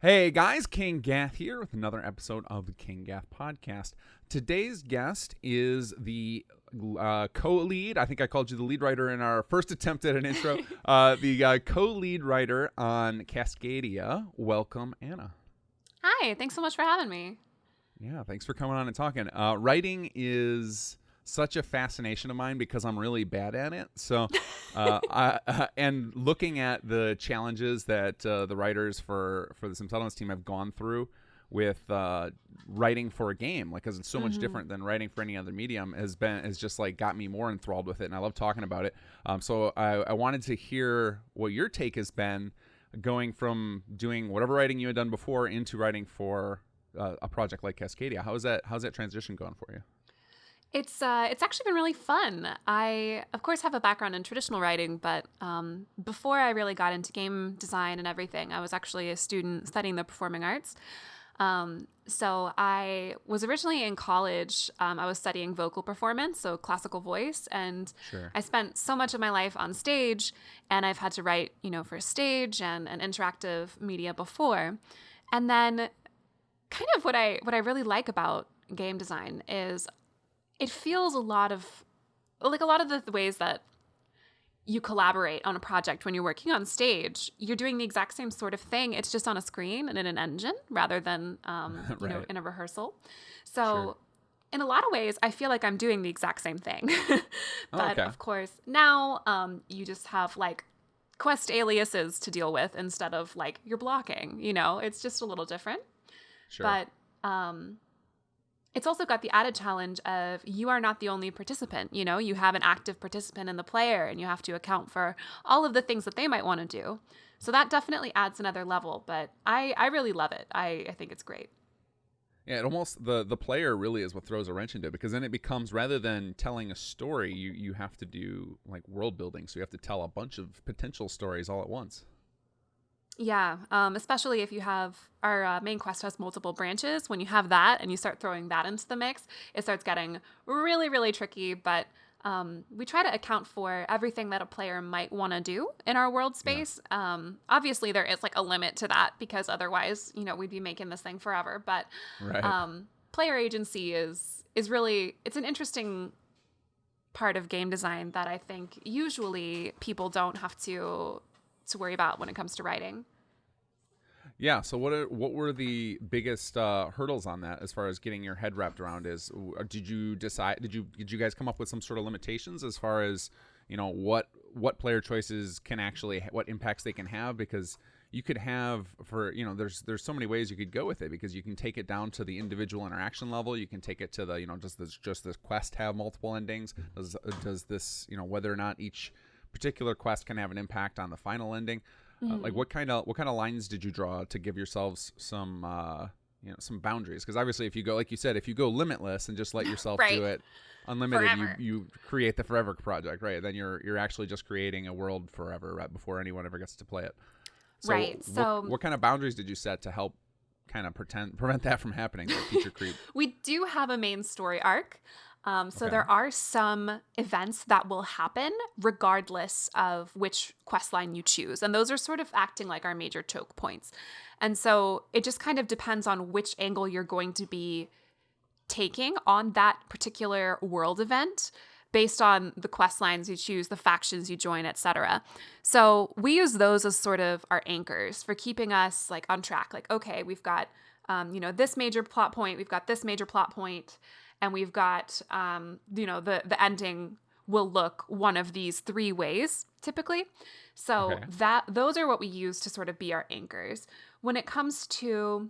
Hey guys, Kinggath here with another episode of the Kinggath podcast. Today's guest is the co-lead. I think I called you the lead writer in our first attempt at an intro. The co-lead writer on Cascadia. Welcome, Anna. Hi, thanks so much for having me. Yeah, thanks for coming on and talking. Writing is such a fascination of mine because I'm really bad at it. So, and looking at the challenges that the writers for the Sim Settlements team have gone through with writing for a game, like, because it's so much different than writing for any other medium, has just like got me more enthralled with it, and I love talking about it. So I wanted to hear what your take has been, going from doing whatever writing you had done before into writing for a project like Cascadia. How's that transition going for you? It's actually been really fun. I, of course, have a background in traditional writing, but before I really got into game design and everything, I was actually a student studying the performing arts. So I was originally in college. I was studying vocal performance, so classical voice, and Sure. I spent so much of my life on stage, and I've had to write, for stage and interactive media before. And then kind of what I really like about game design is it feels a lot of the ways that you collaborate on a project when you're working on stage. You're doing the exact same sort of thing. It's just on a screen and in an engine rather than, Right. in a rehearsal. So Sure. in a lot of ways, I feel like I'm doing the exact same thing. But Okay. of course, now you just have like quest aliases to deal with instead of like you're blocking, it's just a little different. Sure. But it's also got the added challenge of you are not the only participant. You have an active participant in the player, and you have to account for all of the things that they might want to do. So that definitely adds another level, but I really love it. I think it's great. Yeah, it almost the player really is what throws a wrench into it, because then it becomes, rather than telling a story, you have to do like world building. So you have to tell a bunch of potential stories all at once. Yeah, especially if you have our main quest has multiple branches. When you have that and you start throwing that into the mix, it starts getting really, really tricky. But we try to account for everything that a player might want to do in our world space. Obviously, there is like a limit to that, because otherwise, we'd be making this thing forever. But Right. player agency is really, it's an interesting part of game design that I think usually people don't have to worry about when it comes to writing. Yeah. So what were the biggest hurdles on that, as far as getting your head wrapped around? Did you guys come up with some sort of limitations as far as what player choices can actually, what impacts they can have? Because you could have, for there's so many ways you could go with it, because you can take it down to the individual interaction level. You can take it to the just this quest have multiple endings. Does this whether or not each particular quest can have an impact on the final ending. Like what kind of lines did you draw to give yourselves some some boundaries? Because obviously, if you go, like you said, if you go limitless and just let yourself Right. do it unlimited, Forever. you create the forever project, right? Then you're actually just creating a world forever, right, before anyone ever gets to play it. So Right. So what kind of boundaries did you set to help kind of prevent that from happening, like feature creep? we do have a main story arc. So Okay. there are some events that will happen regardless of which quest line you choose. And those are sort of acting like our major choke points. And so it just kind of depends on which angle you're going to be taking on that particular world event based on the quest lines you choose, the factions you join, etc. So we use those as sort of our anchors for keeping us like on track. Like, okay, we've got this major plot point, we've got this major plot point, and we've got the ending will look one of these three ways typically. So Okay. those are what we use to sort of be our anchors. When it comes to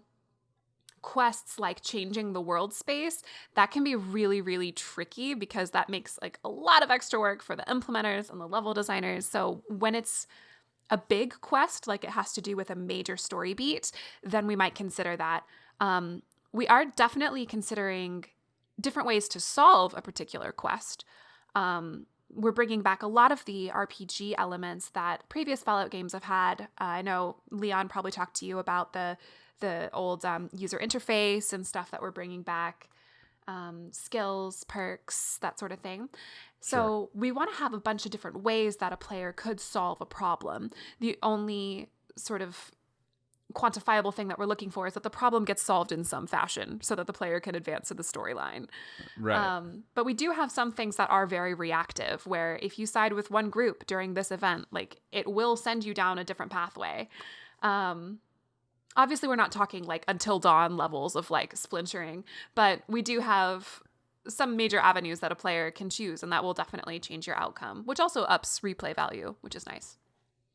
quests like changing the world space, that can be really, really tricky, because that makes like a lot of extra work for the implementers and the level designers. So when it's a big quest, like it has to do with a major story beat, then we might consider that. We are definitely considering different ways to solve a particular quest. We're bringing back a lot of the RPG elements that previous Fallout games have had. I know Leon probably talked to you about the old user interface and stuff that we're bringing back, skills, perks, that sort of thing. So we want to have a bunch of different ways that a player could solve a problem. The only sort of quantifiable thing that we're looking for is that the problem gets solved in some fashion so that the player can advance in the storyline. Right. But we do have some things that are very reactive, where if you side with one group during this event, like it will send you down a different pathway. Obviously, we're not talking like Until Dawn levels of like splintering, but we do have some major avenues that a player can choose, and that will definitely change your outcome, which also ups replay value, which is nice.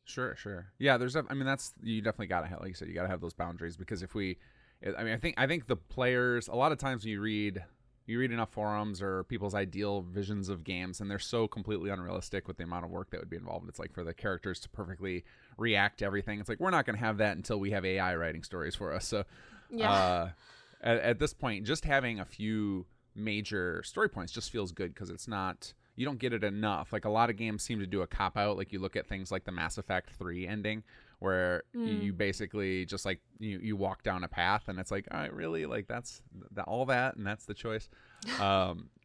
Sure, sure. Yeah, I mean, that's, you definitely gotta have, like you said, you gotta have those boundaries, because I think the players, a lot of times when you read enough forums or people's ideal visions of games, and they're so completely unrealistic with the amount of work that would be involved. It's like for the characters to perfectly react to everything. It's like, we're not going to have that until we have AI writing stories for us. So at this point, just having a few major story points just feels good, because it's not, you don't get it enough. Like a lot of games seem to do a cop out. Like you look at things like the Mass Effect 3 ending, where you basically just like you walk down a path, and it's like, all right, really, like that's all that, and that's the choice.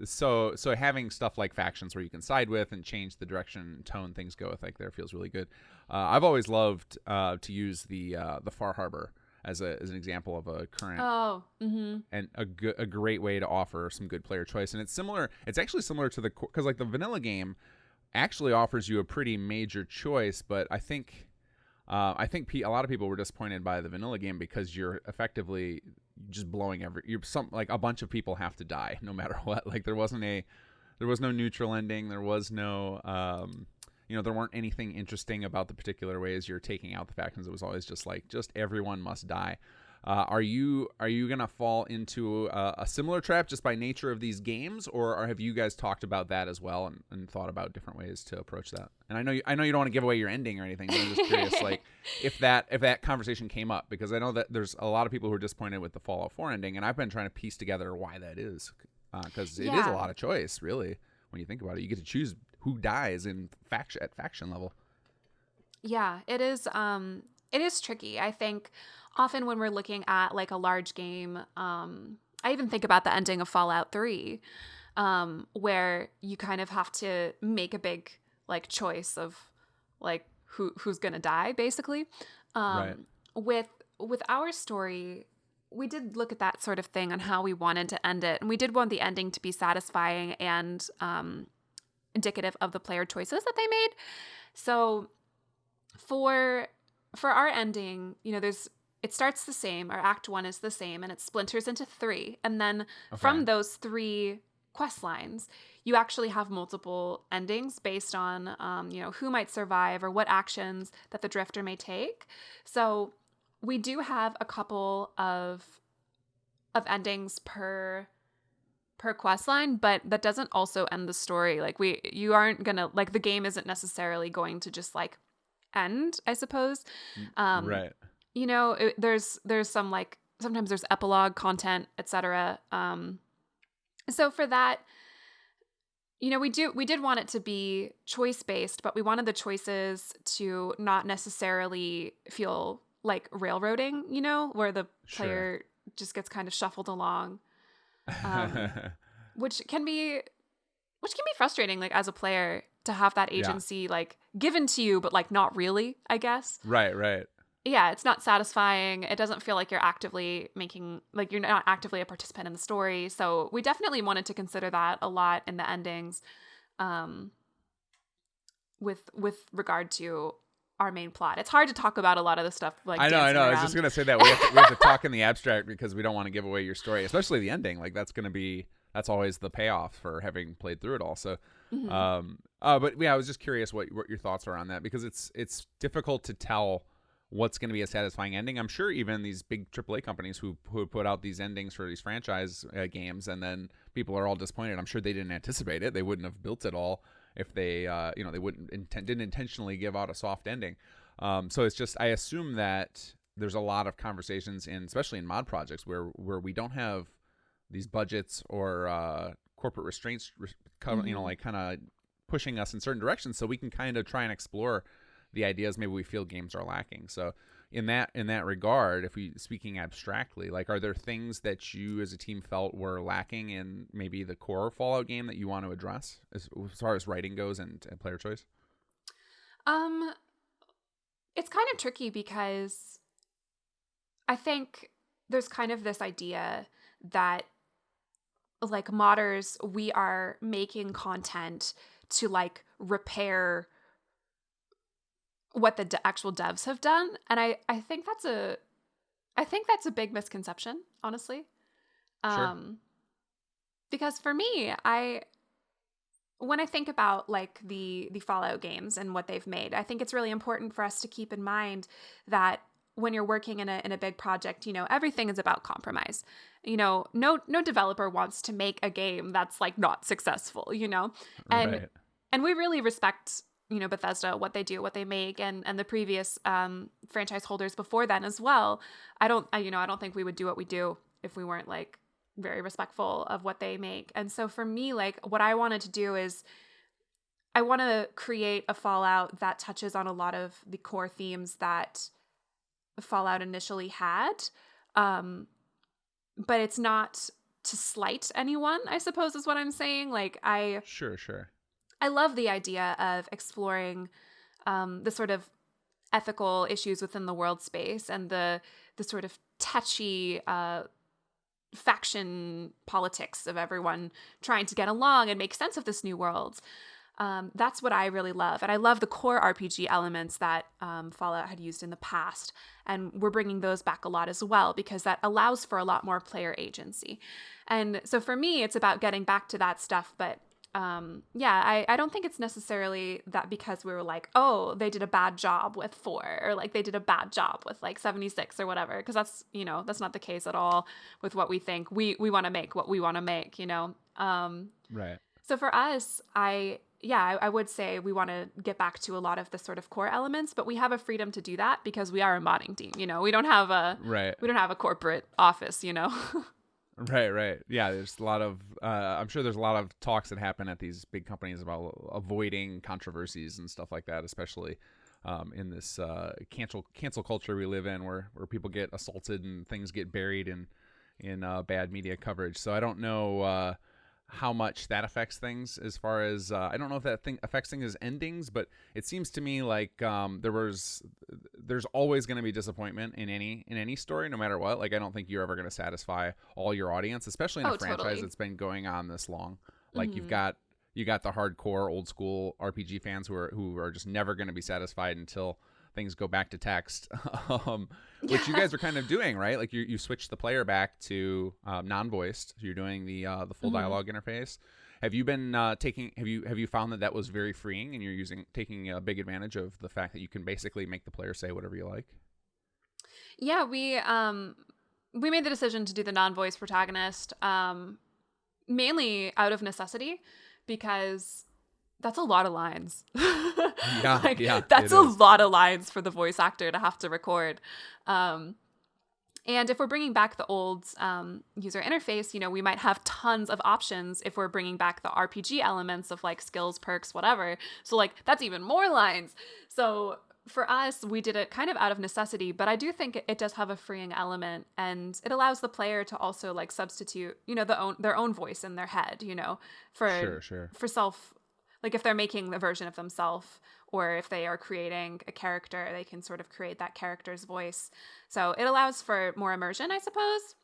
So having stuff like factions where you can side with and change the direction and tone things go with, like, there feels really good. I've always loved to use the Far Harbor as an example of a current and a great way to offer some good player choice. And it's actually similar to because like the vanilla game actually offers you a pretty major choice, but I think a lot of people were disappointed by the vanilla game because you're effectively just blowing like a bunch of people have to die no matter what. Like there was no neutral ending. There was no, there weren't anything interesting about the particular ways you're taking out the factions. It was always just everyone must die. Are you gonna fall into a similar trap just by nature of these games, or have you guys talked about that as well and thought about different ways to approach that? And I know you don't want to give away your ending or anything, but I'm just curious, like if that conversation came up, because I know that there's a lot of people who are disappointed with the Fallout 4 ending, and I've been trying to piece together why that is, because it is a lot of choice, really, when you think about it. You get to choose who dies at faction level. Yeah, it is. It is tricky. I think often when we're looking at like a large game, I even think about the ending of Fallout 3, where you kind of have to make a big like choice of like who's gonna die, basically. Right. With our story, we did look at that sort of thing on how we wanted to end it, and we did want the ending to be satisfying and indicative of the player choices that they made. So for our ending, it starts the same. Our act 1 is the same, and it splinters into 3. And then from those 3 quest lines, you actually have multiple endings based on, who might survive or what actions that the drifter may take. So we do have a couple of endings per quest line, but that doesn't also end the story. Like you aren't gonna, like, the game isn't necessarily going to just like end, I suppose. Right. There's some, like, sometimes there's epilogue content, etc. So for that, we did want it to be choice based, but we wanted the choices to not necessarily feel like railroading, where the player just gets kind of shuffled along, which can be frustrating, like, as a player, to have that agency like given to you, but like not really, I guess. Right. Yeah, it's not satisfying. It doesn't feel like you're you're not actively a participant in the story. So we definitely wanted to consider that a lot in the endings, with regard to our main plot. It's hard to talk about a lot of the stuff, like, I know. I was just gonna say that we have to talk in the abstract, because we don't want to give away your story, especially the ending. Like that's always the payoff for having played through it all. So, but yeah, I was just curious what your thoughts are on that, because it's difficult to tell what's going to be a satisfying ending. I'm sure even these big AAA companies who put out these endings for these franchise games, and then people are all disappointed. I'm sure they didn't anticipate it. They wouldn't have built it all if they, they didn't intentionally give out a soft ending. So it's just, I assume that there's a lot of conversations especially in mod projects where we don't have these budgets or corporate restraints, like kind of pushing us in certain directions, so we can kind of try and explore the ideas maybe we feel games are lacking. So in that regard, if we speaking abstractly, like, are there things that you as a team felt were lacking in maybe the core Fallout game that you want to address as far as writing goes and player choice? It's kind of tricky because I think there's kind of this idea that like modders, we are making content to like repair what the actual devs have done, and I think that's a big misconception, honestly. Sure. Because for me, I when I think about like the Fallout games and what they've made, I think it's really important for us to keep in mind that when you're working in a big project, you know, everything is about compromise. You know, no developer wants to make a game that's like not successful, you know? And Right. and we really respect, you know, Bethesda, what they do, what they make, and the previous franchise holders before then as well. I don't think we would do what we do if we weren't like very respectful of what they make. And so for me, like what I wanted to do is I want to create a Fallout that touches on a lot of the core themes that Fallout initially had. But it's not to slight anyone, I suppose is what I'm saying. Like Sure. Sure. I love the idea of exploring the sort of ethical issues within the world space and the sort of touchy faction politics of everyone trying to get along and make sense of this new world. That's what I really love. And I love the core RPG elements that Fallout had used in the past. And we're bringing those back a lot as well, because that allows for a lot more player agency. And so for me, it's about getting back to that stuff. But I don't think it's necessarily that because we were like, oh, they did a bad job with 4, or like they did a bad job with like 76 or whatever. Because that's, you know, that's not the case at all with what we think. We want to make what we want to make, you know? Right. So for us, I would say we want to get back to a lot of the sort of core elements, but we have a freedom to do that because we are a modding team. You know, we don't have Right. a corporate office, you know. Right, right. Yeah, there's a lot of I'm sure there's a lot of talks that happen at these big companies about avoiding controversies and stuff like that, especially in this cancel culture we live in, where people get assaulted and things get buried in bad media coverage. So I don't know how much that affects things, as far as I don't know if that thing affects things as endings, but it seems to me like there's always going to be disappointment in any story, no matter what. Like I don't think you're ever going to satisfy all your audience, especially in a franchise Totally. that's been going on this long. Like Mm-hmm. you got the hardcore old school RPG fans who are just never going to be satisfied until things go back to text, which you guys are kind of doing, right? Like you switched the player back to non-voiced. So you're doing the full Mm-hmm. dialogue interface. Have you been taking? Have you found that was very freeing, and you're taking a big advantage of the fact that you can basically make the player say whatever you like? Yeah, we made the decision to do the non-voice protagonist mainly out of necessity, because that's a lot of lines. Yeah, Like, yeah, that's it a is. lot of lines for the voice actor to have to record. And if we're bringing back the old user interface, you know, we might have tons of options if we're bringing back the RPG elements of like skills, perks, whatever. So like that's even more lines. So for us, we did it kind of out of necessity, but I do think it does have a freeing element, and it allows the player to also like substitute, you know, their own voice in their head, you know, Sure, sure. for self, like if they're making a version of themselves, or if they are creating a character, they can sort of create that character's voice. So it allows for more immersion, I suppose.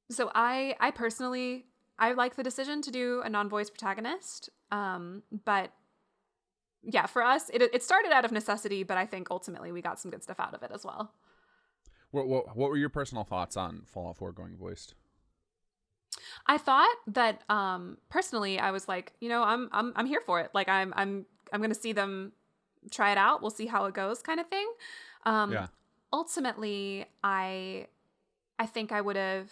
So I personally, I like the decision to do a non-voice protagonist. But yeah, for us, it started out of necessity, but I think ultimately we got some good stuff out of it as well. What were your personal thoughts on Fallout 4 going voiced? I thought that personally, I was like, you know, I'm here for it. Like I'm gonna see them try it out. We'll see how it goes, kind of thing. Yeah. Ultimately, I think I would have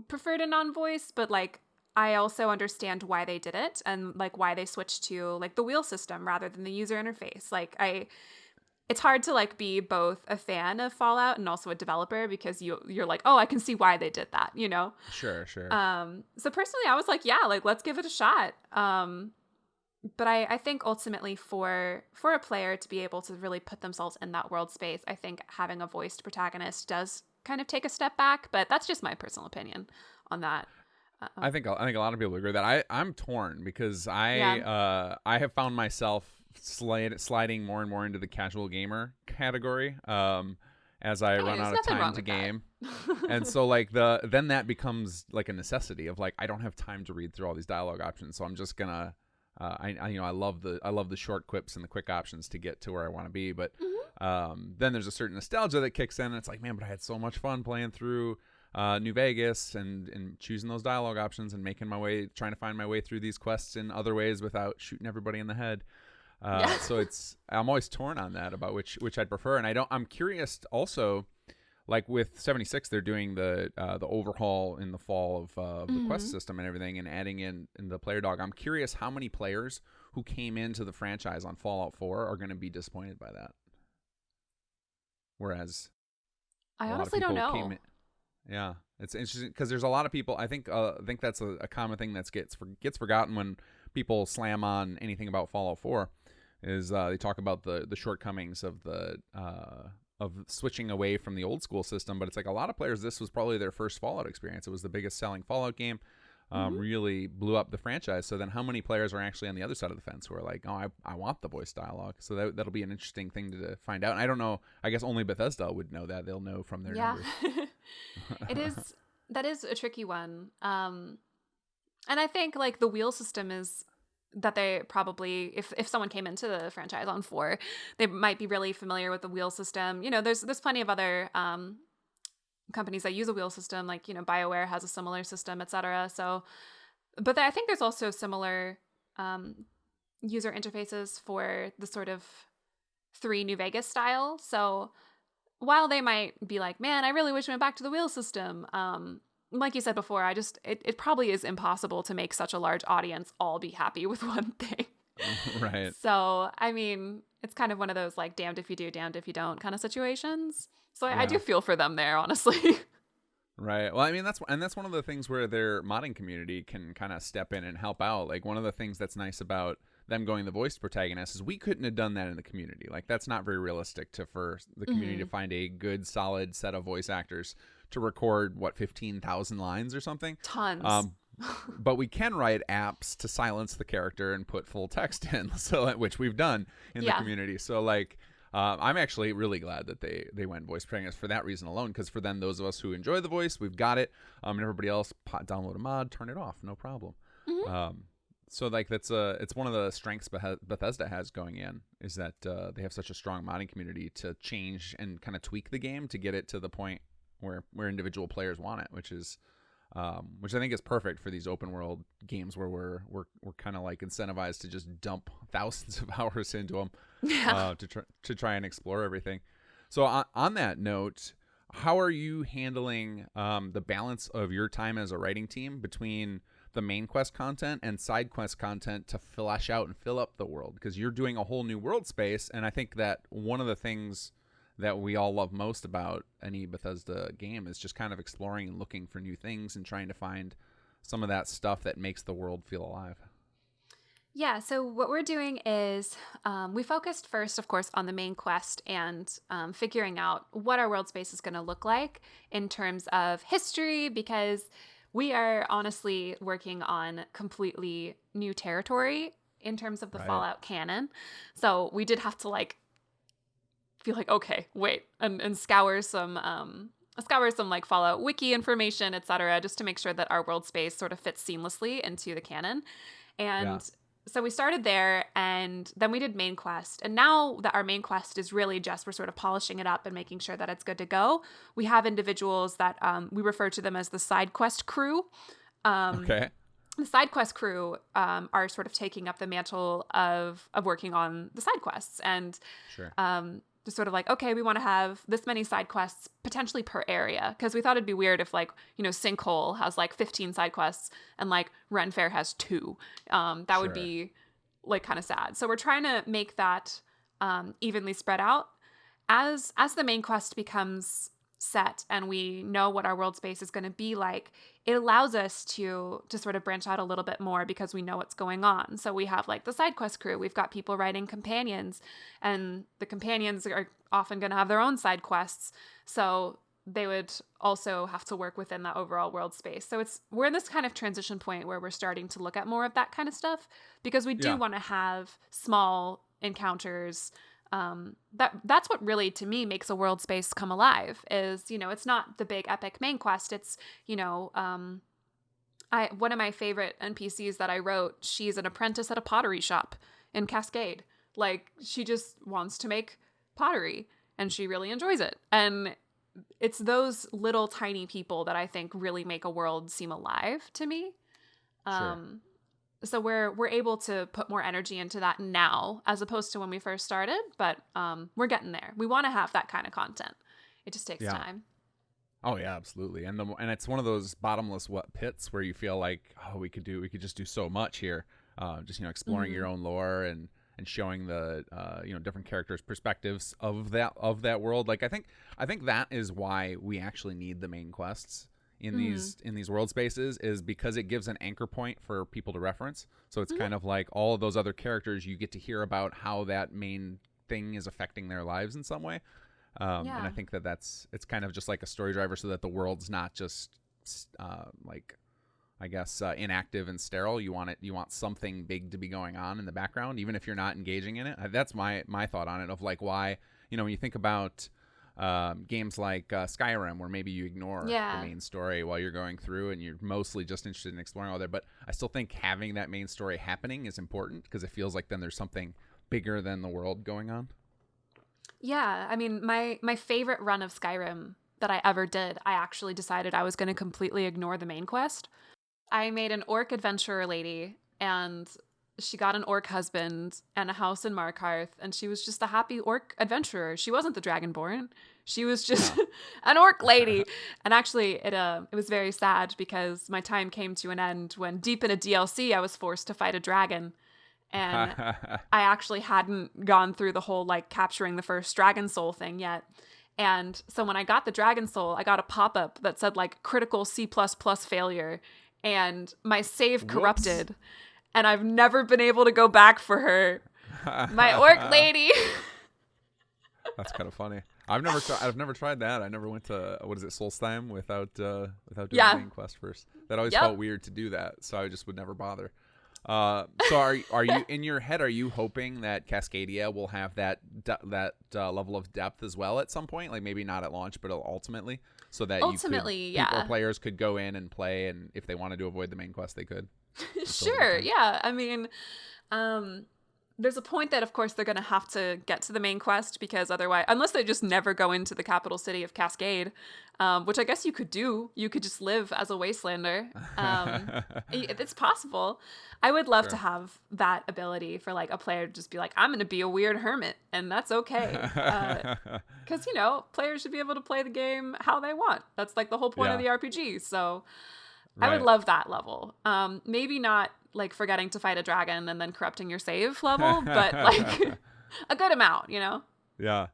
preferred a non-voice, but like I also understand why they did it, and like why they switched to like the wheel system rather than the user interface. Like it's hard to like be both a fan of Fallout and also a developer, because you're like, oh, I can see why they did that, you know? Sure, sure. So personally, I was like, yeah, like let's give it a shot. But I think ultimately for a player to be able to really put themselves in that world space, I think having a voiced protagonist does kind of take a step back. But that's just my personal opinion on that. I think a lot of people agree with that. I'm torn because Yeah. I have found myself sliding more and more into the casual gamer category. As I Hey, run there's out of nothing time wrong to with that. game. And so like then that becomes like a necessity of like I don't have time to read through all these dialogue options, so I'm just gonna I love the short quips and the quick options to get to where I want to be, but then there's a certain nostalgia that kicks in, and it's like, man, but I had so much fun playing through New Vegas and choosing those dialogue options and trying to find my way through these quests in other ways without shooting everybody in the head. Yeah. So I'm always torn on that about which I'd prefer, and I'm curious also, like with 76, they're doing the overhaul in the fall of the quest system and everything, and adding in the player dog. I'm curious how many players who came into the franchise on Fallout 4 are going to be disappointed by that. Whereas I a lot of honestly don't people know. came in. Yeah, it's interesting because there's a lot of people. I think that's a common thing that gets forgotten when people slam on anything about Fallout 4. Is they talk about the shortcomings of of switching away from the old school system, but it's like a lot of players. This was probably their first Fallout experience. It was the biggest selling Fallout game. Really blew up the franchise. So then how many players are actually on the other side of the fence who are like, oh, I want the voice dialogue? So that'll be an interesting thing to find out. And I don't know. I guess only Bethesda would know that. They'll know from their Yeah. numbers. That is a tricky one. And I think like the wheel system is that they probably, if someone came into the franchise on 4, they might be really familiar with the wheel system. You know, there's plenty of other companies that use a wheel system, like, you know, BioWare has a similar system, etc. So, but I think there's also similar user interfaces for the sort of 3 New Vegas style. So while they might be like, man, I really wish we went back to the wheel system, like you said before, it probably is impossible to make such a large audience all be happy with one thing. Right. So, I mean, it's kind of one of those like damned if you do, damned if you don't kind of situations. So I Yeah. do feel for them there, honestly. Right. Well, I mean, that's one of the things where their modding community can kind of step in and help out. Like one of the things that's nice about them going the voiced protagonist is we couldn't have done that in the community. Like that's not very realistic for the community to find a good, solid set of voice actors to record 15,000 lines or something. Tons. But we can write apps to silence the character and put full text in, so which we've done in the community. So like, I'm actually really glad that they went voice protagonist for that reason alone. Because for then those of us who enjoy the voice, we've got it. And everybody else, download a mod, turn it off, no problem. So like it's one of the strengths Bethesda has going in is that they have such a strong modding community to change and kind of tweak the game to get it to the point where individual players want it, which I think is perfect for these open world games where we're kind of like incentivized to just dump thousands of hours into them to try and explore everything. So on that note, how are you handling the balance of your time as a writing team between the main quest content and side quest content to flesh out and fill up the world? Because you're doing a whole new world space, and I think that one of the things that we all love most about any Bethesda game is just kind of exploring and looking for new things and trying to find some of that stuff that makes the world feel alive. Yeah, so what we're doing is we focused first, of course, on the main quest and figuring out what our world space is going to look like in terms of history, because we are honestly working on completely new territory in terms of the Fallout canon. So we did have to like feel like, okay, wait, and scour some like Fallout wiki information, etc., just to make sure that our world space sort of fits seamlessly into the canon. And so we started there, and then we did main quest. And now that our main quest is really just, we're sort of polishing it up and making sure that it's good to go. We have individuals that we refer to them as the side quest crew. Okay. The side quest crew are sort of taking up the mantle of working on the side quests. And just sort of like, okay, we want to have this many side quests potentially per area, because we thought it'd be weird if like, you know, Sinkhole has like 15 side quests and like Ren Fair has 2. That would be like kind of sad. So we're trying to make that evenly spread out. As the main quest becomes set and we know what our world space is going to be like, it allows us to sort of branch out a little bit more because we know what's going on. So we have like the side quest crew, we've got people writing companions, and the companions are often going to have their own side quests. So they would also have to work within that overall world space. So we're in this kind of transition point where we're starting to look at more of that kind of stuff, because we do want to have small encounters. That's what really, to me, makes a world space come alive is, it's not the big epic main quest. It's, one of my favorite NPCs that I wrote, she's an apprentice at a pottery shop in Cascade. Like, she just wants to make pottery and she really enjoys it. And it's those little tiny people that I think really make a world seem alive to me. Sure. So we're able to put more energy into that now as opposed to when we first started, but we're getting there. We want to have that kind of content. It just takes time. Oh yeah, absolutely. And it's one of those bottomless pits where you feel like, oh, we could just do so much here. Just exploring your own lore and showing the different characters' perspectives of that world. Like I think that is why we actually need the main quests in these world spaces, is because it gives an anchor point for people to reference. So it's kind of like all of those other characters, you get to hear about how that main thing is affecting their lives in some way. And I think it's kind of just like a story driver, so that the world's not just inactive and sterile. You want something big to be going on in the background, even if you're not engaging in it. That's my thought on it, of like why, when you think about games like Skyrim, where maybe you ignore the main story while you're going through and you're mostly just interested in exploring all there. But I still think having that main story happening is important, because it feels like then there's something bigger than the world going on. Yeah, I mean, my favorite run of Skyrim that I ever did, I actually decided I was going to completely ignore the main quest. I made an orc adventurer lady, and she got an orc husband and a house in Markarth, and she was just a happy orc adventurer. She wasn't the Dragonborn. She was just an orc lady. And actually, it was very sad, because my time came to an end when, deep in a DLC, I was forced to fight a dragon. And I actually hadn't gone through the whole capturing the first dragon soul thing yet. And so when I got the dragon soul, I got a pop-up that said critical C++ failure, and my save corrupted. Whoops. And I've never been able to go back for her. My orc lady. That's kind of funny. I've never tried that. I never went to, what is it, Solstheim without doing the main quest first. That always felt weird to do that, so I just would never bother. So are you in your head? Are you hoping that Cascadia will have that level of depth as well at some point? Like maybe not at launch, but ultimately, so that people or players could go in and play, and if they wanted to avoid the main quest, they could. Sure. Yeah. I mean, there's a point that, of course, they're going to have to get to the main quest, because otherwise, unless they just never go into the capital city of Cascade, which I guess you could do. You could just live as a wastelander. It's possible. I would love to have that ability for a player to just be like, I'm going to be a weird hermit, and that's okay. Because, players should be able to play the game how they want. That's the whole point of the RPG. So I would love that level. Maybe not forgetting to fight a dragon and then corrupting your save level, but a good amount, Yeah.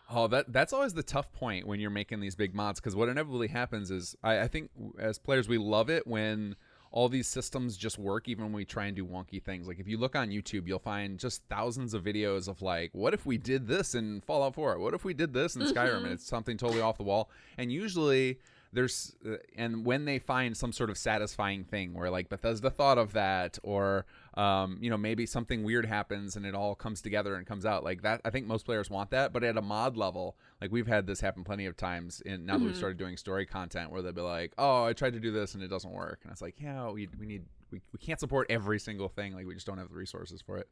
Oh, that's always the tough point when you're making these big mods, because what inevitably happens is I think as players we love it when all these systems just work, even when we try and do wonky things. Like if you look on YouTube, you'll find just thousands of videos of what if we did this in Fallout 4? What if we did this in Skyrim? And it's something totally off the wall. And usually there's and when they find some sort of satisfying thing where Bethesda thought of that, or maybe something weird happens and it all comes together and comes out like that, I think most players want that. But at a mod level, we've had this happen plenty of times now that we've started doing story content, where they'll be like, oh, I tried to do this and it doesn't work, and it's like, yeah, we can't support every single thing, we just don't have the resources for it.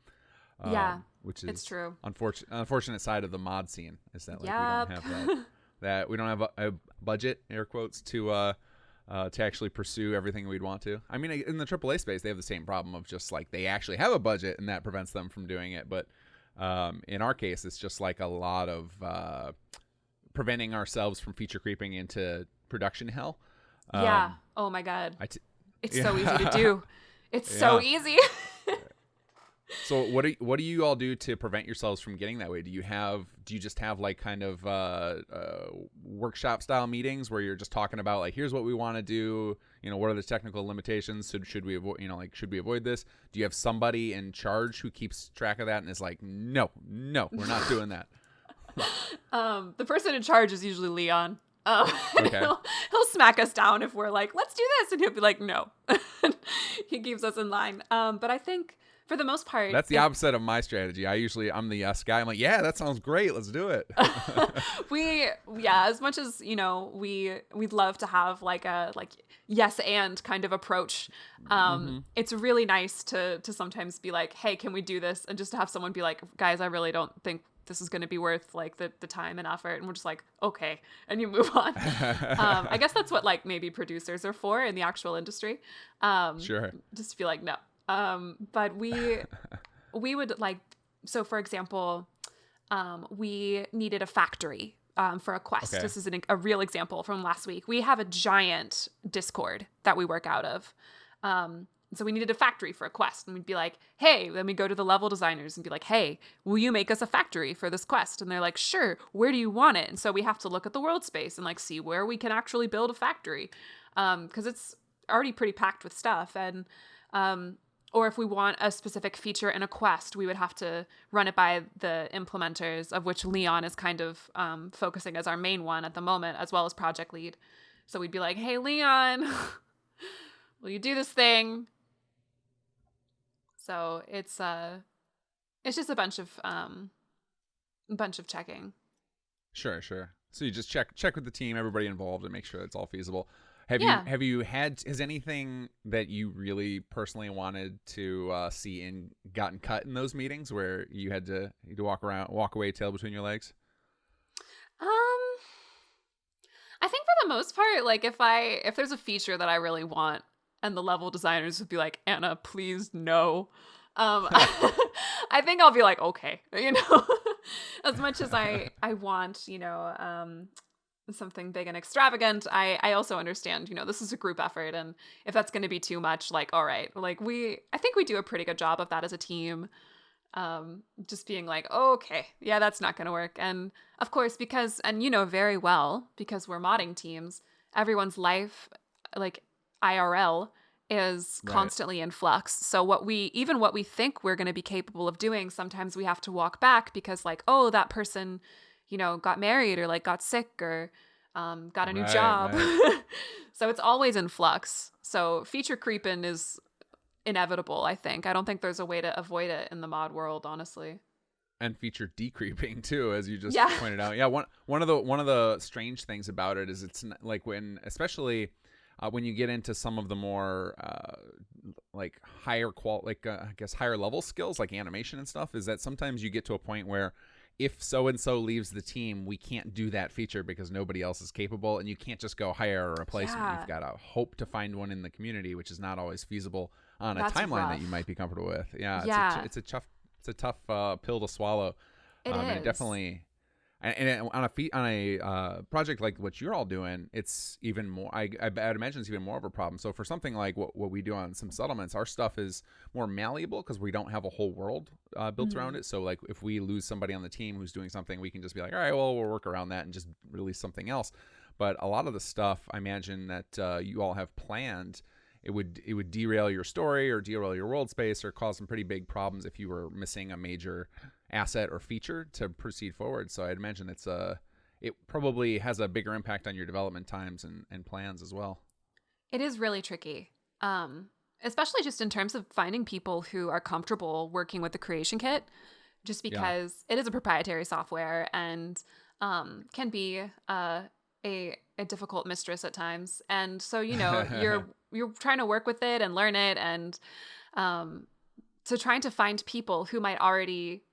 Which is it's true. Unfortunate side of the mod scene is that we don't have that we don't have a budget, air quotes, to actually pursue everything we'd want to. I mean, in the AAA space, they have the same problem of just they actually have a budget, and that prevents them from doing it. But in our case, it's just a lot of preventing ourselves from feature creeping into production hell. Oh my God. It's so easy to do. It's so easy. So what do you all do to prevent yourselves from getting that way? Do you just have workshop style meetings where you're just talking about here's what we want to do, what are the technical limitations, so should we avoid should we avoid this? Do you have somebody in charge who keeps track of that and is no, we're not doing that? The person in charge is usually Leon. Okay. He'll smack us down if we're let's do this, and he'll be no. He keeps us in line. But I think For the most part, That's the opposite of my strategy. I'm the yes guy. I'm like, yeah, that sounds great. Let's do it. as much as, we'd love to have like a yes and kind of approach. It's really nice to sometimes be like, hey, can we do this? And just to have someone be like, guys, I really don't think this is going to be worth like the time and effort. And we're just like, okay. And you move on. I guess that's what like maybe producers are for in the actual industry. Sure. Just to be like, no. But we would like, so for example, we needed a factory for a quest. Okay. This is a real example from last week. We have a giant Discord that we work out of. So we needed a factory for a quest. And we'd be like, hey, then we go to the level designers and be like, hey, will you make us a factory for this quest? And they're like, sure, where do you want it? And so we have to look at the world space and like see where we can actually build a factory. Because it's already pretty packed with stuff. And or if we want a specific feature in a quest, we would have to run it by the implementers, of which Leon is kind of focusing as our main one at the moment, as well as project lead. So we'd be like, hey, Leon, will you do this thing? So it's just a bunch of checking. Sure. So you just check with the team, everybody involved, and make sure it's all feasible. Has anything that you really personally wanted to see and gotten cut in those meetings where you had to walk away, tail between your legs? I think for the most part, like if there's a feature that I really want and the level designers would be like, Anna, please no. I think I'll be like, okay, as much as I want, something big and extravagant, I also understand, this is a group effort. And if that's going to be too much, like, all right, like I think we do a pretty good job of that as a team. Just being like, oh, okay, yeah, that's not going to work. And of course, because very well, because we're modding teams, everyone's life, like IRL, is constantly in flux. So what we think we're going to be capable of doing, sometimes we have to walk back because like, oh, that person, got married or like got sick or got a new job. Right. So it's always in flux. So feature creeping is inevitable, I think. I don't think there's a way to avoid it in the mod world, honestly. And feature decreeping too, as you just pointed out. Yeah, one of the strange things about it is it's like especially when you get into some of the more like higher I guess higher level skills like animation and stuff, is that sometimes you get to a point where if so-and-so leaves the team, we can't do that feature because nobody else is capable, and you can't just go hire a replacement. Yeah. You've got to hope to find one in the community, which is not always feasible on a timeline that you might be comfortable with. Yeah. It's a tough pill to swallow. It is. And it definitely... And on a project like what you're all doing, it's even more. I'd imagine it's even more of a problem. So for something like what we do on some settlements, our stuff is more malleable because we don't have a whole world built around it. So like if we lose somebody on the team who's doing something, we can just be like, all right, well, we'll work around that and just release something else. But a lot of the stuff, I imagine that you all have planned, it would derail your story or derail your world space or cause some pretty big problems if you were missing a major asset or feature to proceed forward. So I'd imagine it probably has a bigger impact on your development times and plans as well. It is really tricky, especially just in terms of finding people who are comfortable working with the creation kit, just because it is a proprietary software and can be a difficult mistress at times. And so, you're trying to work with it and learn it. And so trying to find people who might already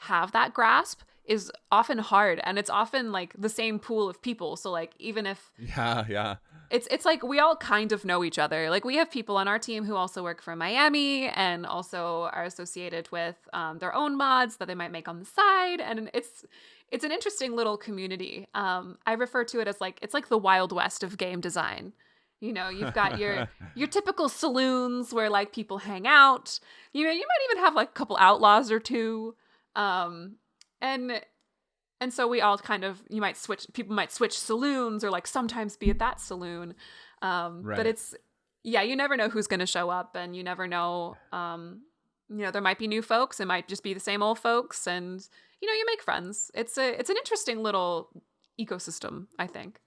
have that grasp is often hard, and it's often like the same pool of people. So like even if it's like we all kind of know each other. Like we have people on our team who also work from Miami and also are associated with their own mods that they might make on the side, and it's an interesting little community. I refer to it as like it's like the Wild West of game design. You've got your typical saloons where like people hang out. You might even have like a couple outlaws or two. And so we all kind of, people might switch saloons or like sometimes be at that saloon. But it's, you never know who's going to show up, and you never know, there might be new folks. It might just be the same old folks, and, you make friends. It's an interesting little ecosystem, I think.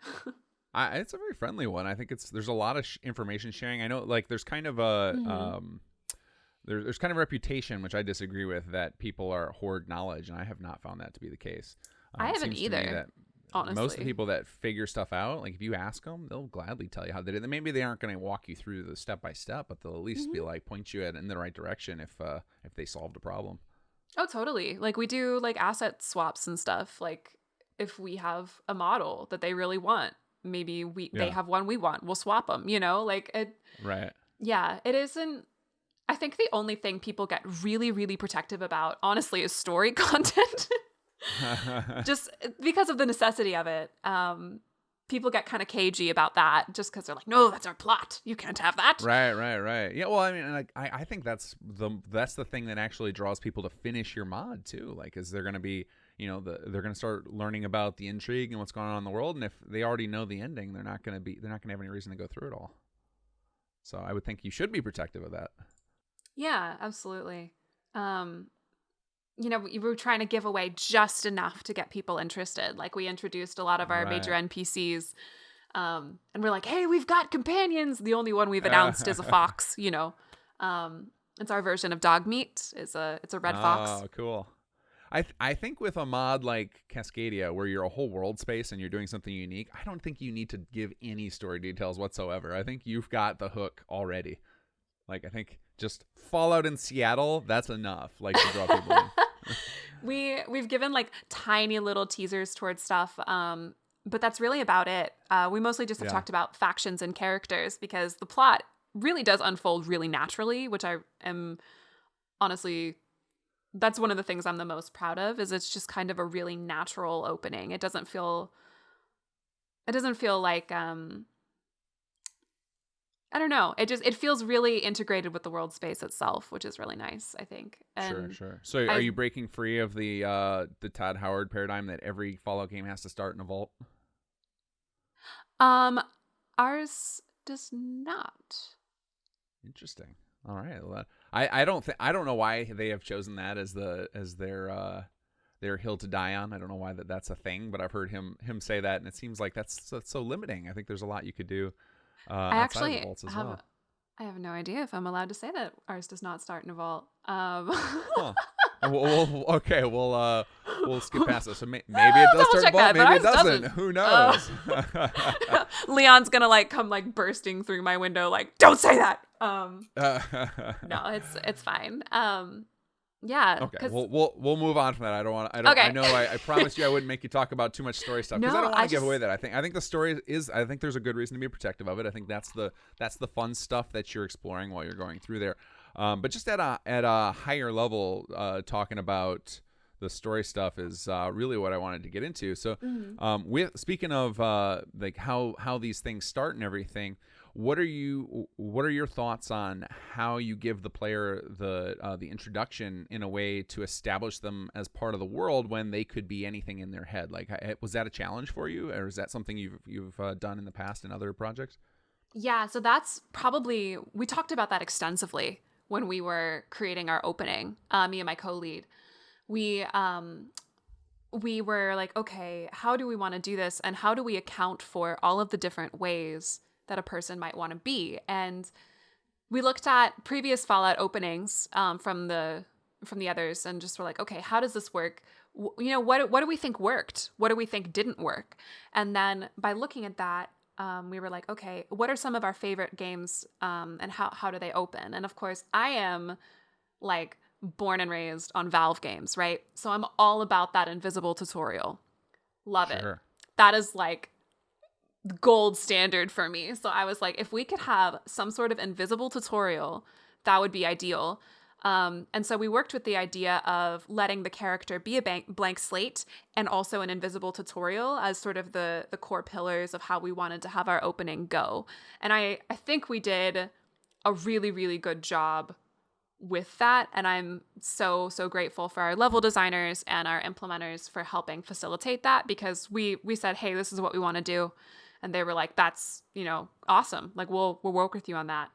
It's a very friendly one. I think there's a lot of information sharing. I know like there's kind of a, there's kind of a reputation, which I disagree with, that people are hoard knowledge, and I have not found that to be the case. I It haven't seems to me either, that honestly. most of the people that figure stuff out, like if you ask them, they'll gladly tell you how they did it. Maybe they aren't going to walk you through the step by step, but they'll at least be like point you in the right direction if they solved a problem. Oh, totally. Like we do like asset swaps and stuff. Like if we have a model that they really want, maybe they Yeah. have one we want, we'll swap them, like it. Right. Yeah, it isn't. I think the only thing people get really, really protective about, honestly, is story content. Just because of the necessity of it. People get kind of cagey about that just because they're like, no, that's our plot. You can't have that. Right. Yeah, well, I mean, like, I think that's the thing that actually draws people to finish your mod too. Like, is they're going to be, they're going to start learning about the intrigue and what's going on in the world, and if they already know the ending, they're not going to have any reason to go through it all. So I would think you should be protective of that. Yeah, absolutely. We were trying to give away just enough to get people interested. Like we introduced a lot of our major NPCs, and we're like, hey, we've got companions. The only one we've announced is a fox, It's our version of dog meat. It's a red fox. Oh, cool. I think with a mod like Cascadia, where you're a whole world space and you're doing something unique, I don't think you need to give any story details whatsoever. I think you've got the hook already. Like, I think just Fallout in Seattle, that's enough. Like, to draw people in. We've given like tiny little teasers towards stuff, but that's really about it. We mostly just have talked about factions and characters because the plot really does unfold really naturally, which I am honestly, that's one of the things I'm the most proud of. Is it's just kind of a really natural opening. It doesn't feel like I don't know. It feels really integrated with the world space itself, which is really nice, I think. And Sure. So are you breaking free of the Todd Howard paradigm that every Fallout game has to start in a vault? Ours does not. Interesting. All right. Well, I don't know why they have chosen that as their hill to die on. I don't know why that's a thing, but I've heard him say that, and it seems like that's so limiting. I think there's a lot you could do. I actually of the vaults as well. I have no idea if I'm allowed to say that ours does not start in a vault. Huh. Okay, we'll skip past this. So maybe it does start in a vault, maybe it doesn't. Who knows? Leon's gonna like come like bursting through my window, like, don't say that. No, it's fine. Yeah. Okay. We'll move on from that. I promised you I wouldn't make you talk about too much story stuff because I don't want to give away that. I think the story is. I think there's a good reason to be protective of it. I think that's the fun stuff that you're exploring while you're going through there. But just at a higher level, talking about the story stuff is really what I wanted to get into. So, speaking of like how these things start and everything. What are your thoughts on how you give the player the introduction in a way to establish them as part of the world when they could be anything in their head? Like, was that a challenge for you, or is that something you've done in the past in other projects? Yeah, so that's probably, we talked about that extensively when we were creating our opening. Me and my co-lead, we were like, okay, how do we want to do this, and how do we account for all of the different ways that a person might want to be? And we looked at previous Fallout openings from the others and just were like, okay, how does this work? What do we think worked? What do we think didn't work? And then by looking at that, we were like, okay, what are some of our favorite games and how do they open? And of course, I am like born and raised on Valve games, right? So I'm all about that invisible tutorial. Love it. That is like gold standard for me. So I was like, if we could have some sort of invisible tutorial, that would be ideal. And so we worked with the idea of letting the character be a blank slate and also an invisible tutorial as sort of the core pillars of how we wanted to have our opening go. And I think we did a really, really good job with that. And I'm so grateful for our level designers and our implementers for helping facilitate that, because we said, hey, this is what we want to do. And they were like, that's, awesome. Like, we'll work with you on that.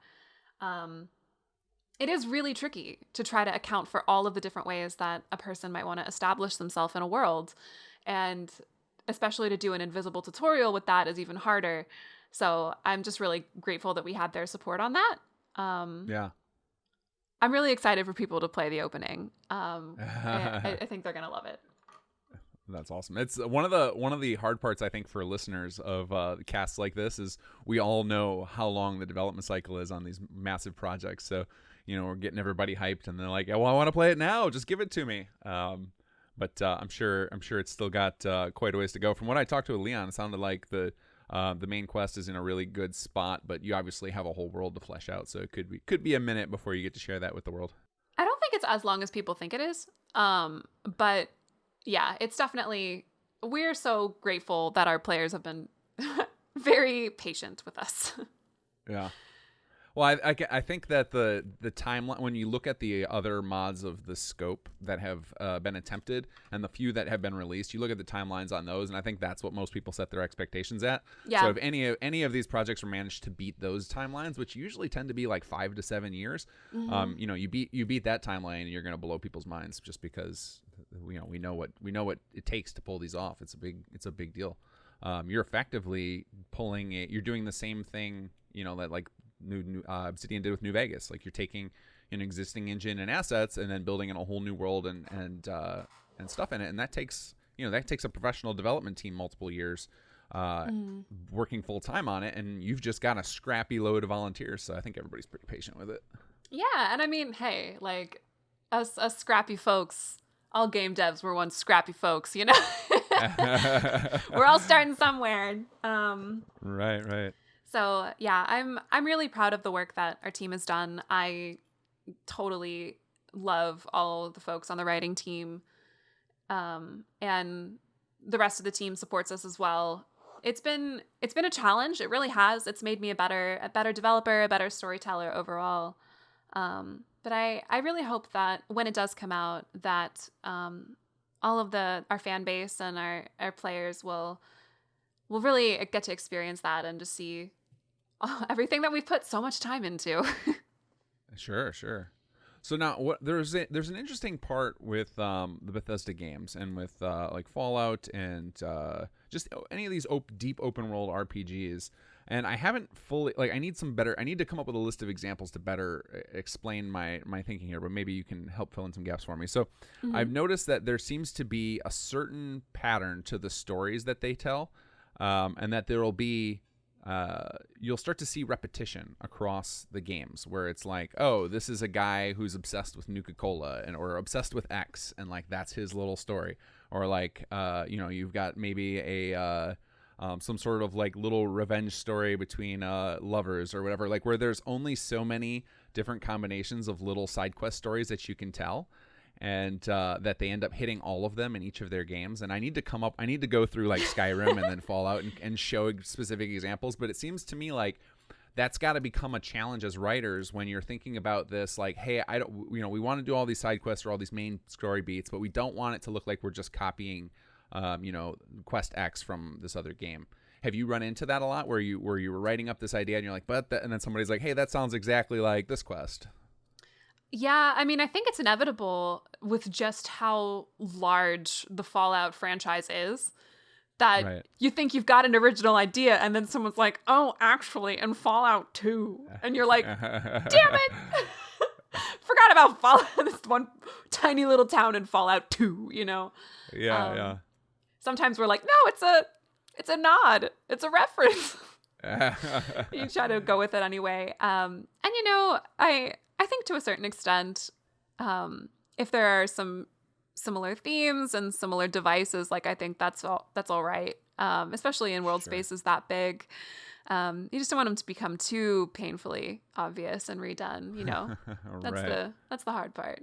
It is really tricky to try to account for all of the different ways that a person might want to establish themselves in a world. And especially to do an invisible tutorial with that is even harder. So I'm just really grateful that we had their support on that. Yeah. I'm really excited for people to play the opening. I think they're gonna love it. That's awesome. It's one of the hard parts, I think, for listeners of casts like this is we all know how long the development cycle is on these massive projects. So, we're getting everybody hyped, and they're like, "Oh, well, I want to play it now. Just give it to me." But I'm sure it's still got quite a ways to go. From what I talked to Leon, it sounded like the main quest is in a really good spot, but you obviously have a whole world to flesh out. So it could be a minute before you get to share that with the world. I don't think it's as long as people think it is. But yeah, it's definitely, we're so grateful that our players have been very patient with us. Yeah. Well, I think that the timeline, when you look at the other mods of the scope that have been attempted and the few that have been released, you look at the timelines on those, and I think that's what most people set their expectations at. Yeah. So if any of these projects are managed to beat those timelines, which usually tend to be like 5 to 7 years, you beat that timeline, and you're going to blow people's minds just because we know what it takes to pull these off. It's a big deal. You're effectively you're doing the same thing, that like New Obsidian did with New Vegas. Like, you're taking an existing engine and assets and then building in a whole new world and stuff in it, and that takes a professional development team multiple years working full time on it, and you've just got a scrappy load of volunteers. So I think everybody's pretty patient with it. Yeah, and I mean, hey, like us scrappy folks, all game devs were once scrappy folks, We're all starting somewhere. Right. So yeah, I'm really proud of the work that our team has done. I totally love all the folks on the writing team, and the rest of the team supports us as well. It's been a challenge. It really has. It's made me a better developer, a better storyteller overall. But I really hope that when it does come out, that all of our fan base and our players will really get to experience that and just see everything that we've put so much time into. Sure. So now, there's an interesting part with the Bethesda games and with like Fallout and just any of these deep open world RPGs. And I haven't fully, I need to come up with a list of examples to better explain my thinking here, but maybe you can help fill in some gaps for me. So I've noticed that there seems to be a certain pattern to the stories that they tell, and that there will be, you'll start to see repetition across the games where it's like, oh, this is a guy who's obsessed with Nuka-Cola or obsessed with X, and like that's his little story. Or like, you've got maybe some sort of like little revenge story between lovers or whatever, like where there's only so many different combinations of little side quest stories that you can tell, and that they end up hitting all of them in each of their games. And I need to go through like Skyrim and then Fallout and show specific examples. But it seems to me like that's got to become a challenge as writers when you're thinking about this, like, hey, we want to do all these side quests or all these main story beats, but we don't want it to look like we're just copying quest X from this other game. Have you run into that a lot where you were writing up this idea and you're like, and then somebody's like, hey, that sounds exactly like this quest? Yeah, I mean, I think it's inevitable with just how large the Fallout franchise is that you think you've got an original idea, and then someone's like, oh, actually, in Fallout 2. And you're like, damn it! Forgot about Fallout, this one tiny little town in Fallout 2, Yeah. Sometimes we're like, no, it's a nod. It's a reference. You try to go with it anyway. And I think to a certain extent, if there are some similar themes and similar devices, like I think that's all right. Especially in world spaces that big. You just don't want them to become too painfully obvious and redone, That's the hard part.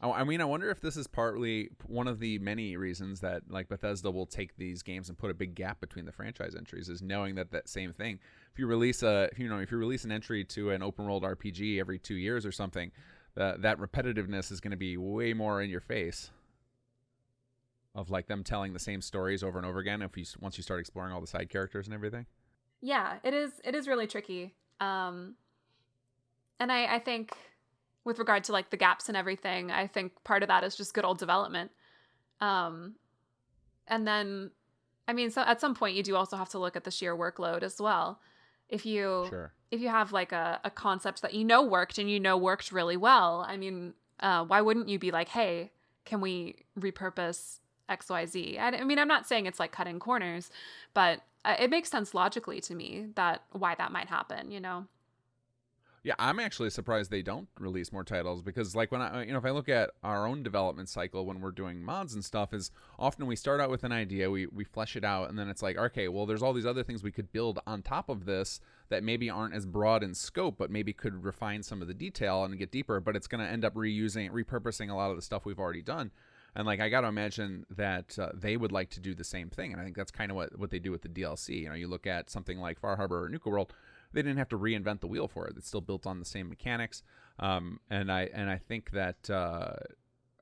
I mean, I wonder if this is partly one of the many reasons that like Bethesda will take these games and put a big gap between the franchise entries, is knowing that same thing. If you release if you release an entry to an open world RPG every 2 years or something, that repetitiveness is going to be way more in your face. Of like them telling the same stories over and over again. Once you start exploring all the side characters and everything. Yeah, it is really tricky. And I think, with regard to like the gaps and everything, I think part of that is just good old development. And then, I mean, so at some point you do also have to look at the sheer workload as well. If you Sure. if you have like a concept that worked and worked really well, I mean, why wouldn't you be like, hey, can we repurpose XYZ? I mean, I'm not saying it's like cutting corners, but it makes sense logically to me that why that might happen, you know? Yeah, I'm actually surprised they don't release more titles because, like, when if I look at our own development cycle when we're doing mods and stuff, is often we start out with an idea, we flesh it out, and then it's like, okay, well, there's all these other things we could build on top of this that maybe aren't as broad in scope, but maybe could refine some of the detail and get deeper. But it's going to end up repurposing a lot of the stuff we've already done. And like, I got to imagine that they would like to do the same thing, and I think that's kind of what they do with the DLC. You know, you look at something like Far Harbor or Nuka World. They didn't have to reinvent the wheel for it. It's still built on the same mechanics. And I think that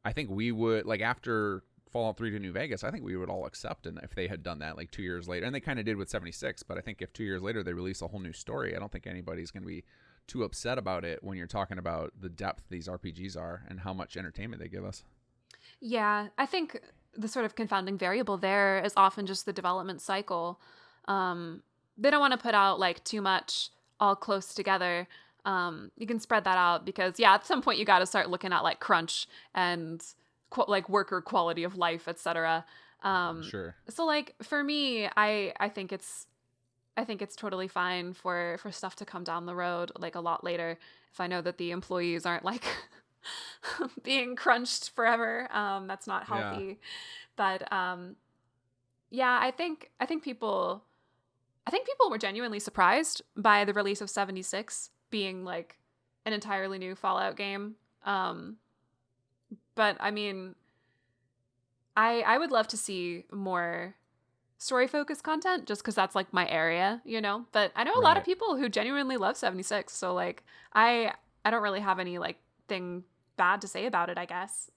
I think we would, like, after Fallout 3 to New Vegas, I think we would all accept it if they had done that like 2 years later. And they kind of did with 76, but I think if 2 years later they release a whole new story, I don't think anybody's going to be too upset about it when you're talking about the depth these RPGs are and how much entertainment they give us. Yeah, I think the sort of confounding variable there is often just the development cycle. They don't want to put out like too much all close together. You can spread that out because, yeah, at some point you got to start looking at like crunch and like worker quality of life, etc. Sure. So like for me, I think it's totally fine for stuff to come down the road like a lot later if I know that the employees aren't like being crunched forever. That's not healthy. Yeah. But yeah, I think people were genuinely surprised by the release of 76 being like an entirely new Fallout game. But I mean, I would love to see more story focused content just because that's like my area, you know? But I know a lot of people who genuinely love 76. So like I don't really have any like thing bad to say about it, I guess.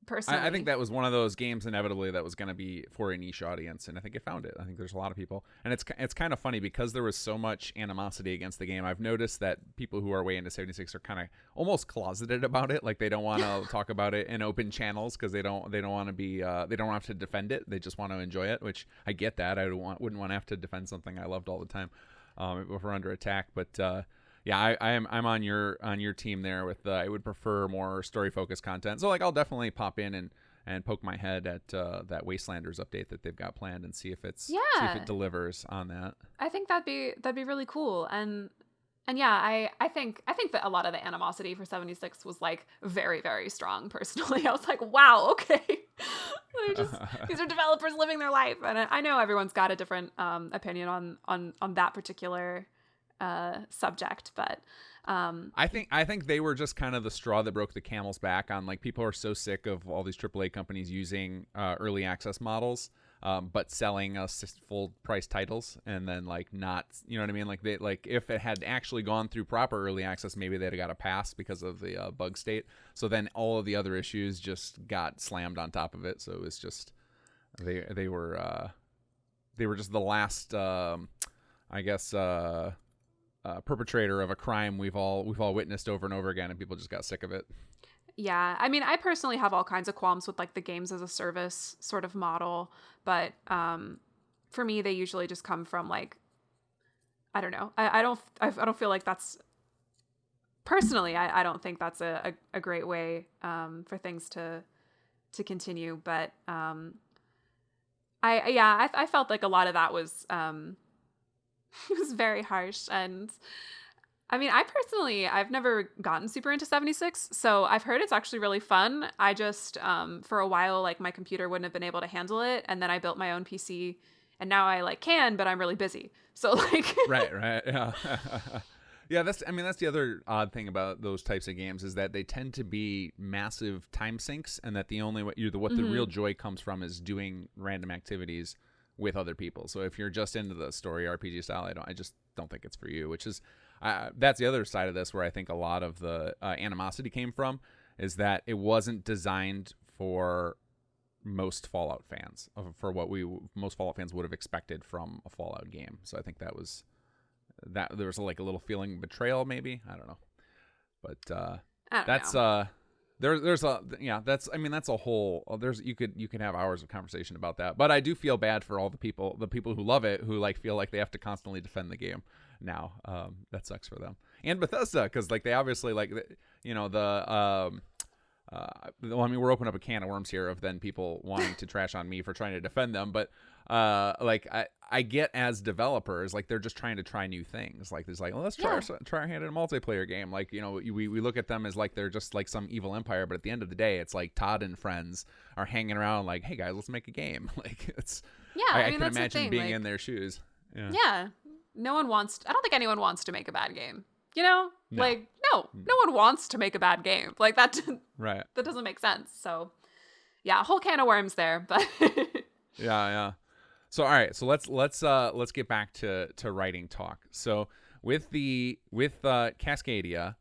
Personally. I think that was one of those games inevitably that was going to be for a niche audience, and I think it found it. I think there's a lot of people, and it's kind of funny because there was so much animosity against the game. I've noticed that people who are way into 76 are kind of almost closeted about it, like they don't want to talk about it in open channels because they don't want to be they don't have to defend it. They just want to enjoy it, which I get that. I wouldn't want to have to defend something I loved all the time if we're under attack, but. Yeah, I'm on your team there with I would prefer more story focused content. So like I'll definitely pop in and poke my head at that Wastelanders update that they've got planned and see if it delivers on that. I think that'd be really cool. And yeah, I think that a lot of the animosity for 76 was like very, very strong personally. I was like, wow, okay. These are developers living their life. And I know everyone's got a different opinion on that particular subject, but I think they were just kind of the straw that broke the camel's back on like people are so sick of all these AAA companies using early access models but selling us full price titles and then like not, you know what I mean, like they like if it had actually gone through proper early access maybe they'd have got a pass because of the bug state, so then all of the other issues just got slammed on top of it, so it was just they were just the last I guess perpetrator of a crime we've all witnessed over and over again, and people just got sick of it. Yeah, I mean, I personally have all kinds of qualms with like the games as a service sort of model, but for me, they usually just come from like, I don't know, I don't feel like that's personally, I don't think that's a great way for things to continue, but I felt like a lot of that was it was very harsh. And I mean, I've never gotten super into 76, so I've heard it's actually really fun. I just for a while like my computer wouldn't have been able to handle it, and then I built my own PC, and now I like can, but I'm really busy, so like right yeah. Yeah, that's the other odd thing about those types of games is that they tend to be massive time sinks, and that the only way the real joy comes from is doing random activities with other people. So if you're just into the story RPG style, I just don't think it's for you, which is that's the other side of this where I think a lot of the animosity came from, is that it wasn't designed for most Fallout fans, for what most Fallout fans would have expected from a Fallout game. So I think there was like a little feeling of betrayal maybe, I don't know, but I don't know. there's a yeah that's I mean that's a whole there's you could have hours of conversation about that, but I do feel bad for all the people who love it, who like feel like they have to constantly defend the game now. That sucks for them and Bethesda, because like they obviously like you know well, I mean, we're opening up a can of worms here of then people wanting to trash on me for trying to defend them, but like I get as developers, like they're just trying to try new things. Like there's like, well, let's try our hand at a multiplayer game. Like, you know, we look at them as like they're just like some evil empire, but at the end of the day, it's like Todd and friends are hanging around like, hey guys, let's make a game. Like it's I can imagine being in their shoes. Yeah. No one wants. I don't think anyone wants to make a bad game. You know, No. like no one wants to make a bad game. Like that. Right. That doesn't make sense. So, yeah, a whole can of worms there. But yeah. So all right, so let's get back to writing talk. So with Cascadia,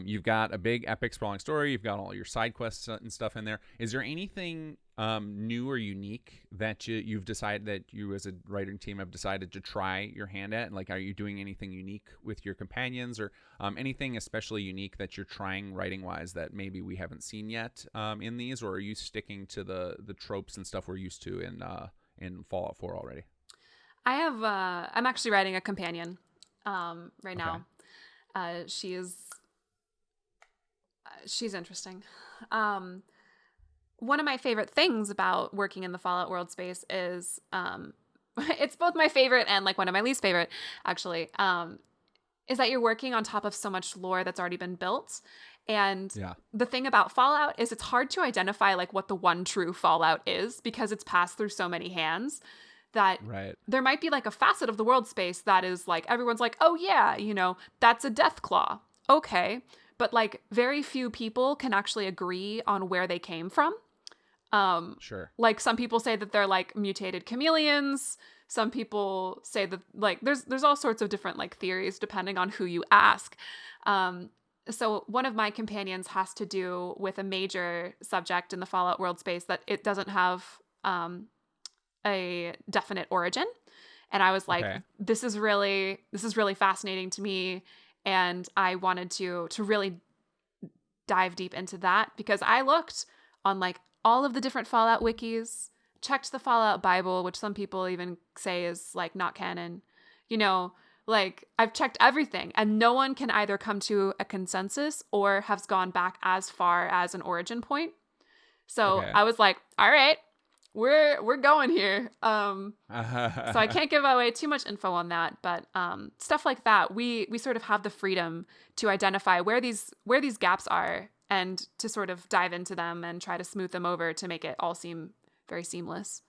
you've got a big epic sprawling story. You've got all your side quests and stuff in there. Is there anything new or unique that you've decided that you as a writing team have decided to try your hand at? And like, are you doing anything unique with your companions, or anything especially unique that you're trying writing wise that maybe we haven't seen yet in these, or are you sticking to the tropes and stuff we're used to in Fallout 4 already? I have. I'm actually writing a companion right now. She's interesting. One of my favorite things about working in the Fallout world space is it's both my favorite and like one of my least favorite, actually, is that you're working on top of so much lore that's already been built. And the thing about Fallout is it's hard to identify like what the one true Fallout is, because it's passed through so many hands that there might be like a facet of the world space that is like, everyone's like, oh yeah, you know, that's a death claw. Okay. But like very few people can actually agree on where they came from. Sure. Like some people say that they're like mutated chameleons. Some people say that like there's all sorts of different like theories depending on who you ask. So one of my companions has to do with a major subject in the Fallout world space that it doesn't have a definite origin. And I was like, this is really fascinating to me. And I wanted to really dive deep into that, because I looked on like all of the different Fallout wikis, checked the Fallout Bible, which some people even say is like not canon, you know, like I've checked everything and no one can either come to a consensus or has gone back as far as an origin point. So I was like, all right, we're going here. So I can't give away too much info on that, but stuff like that, we sort of have the freedom to identify where these gaps are and to sort of dive into them and try to smooth them over to make it all seem very seamless.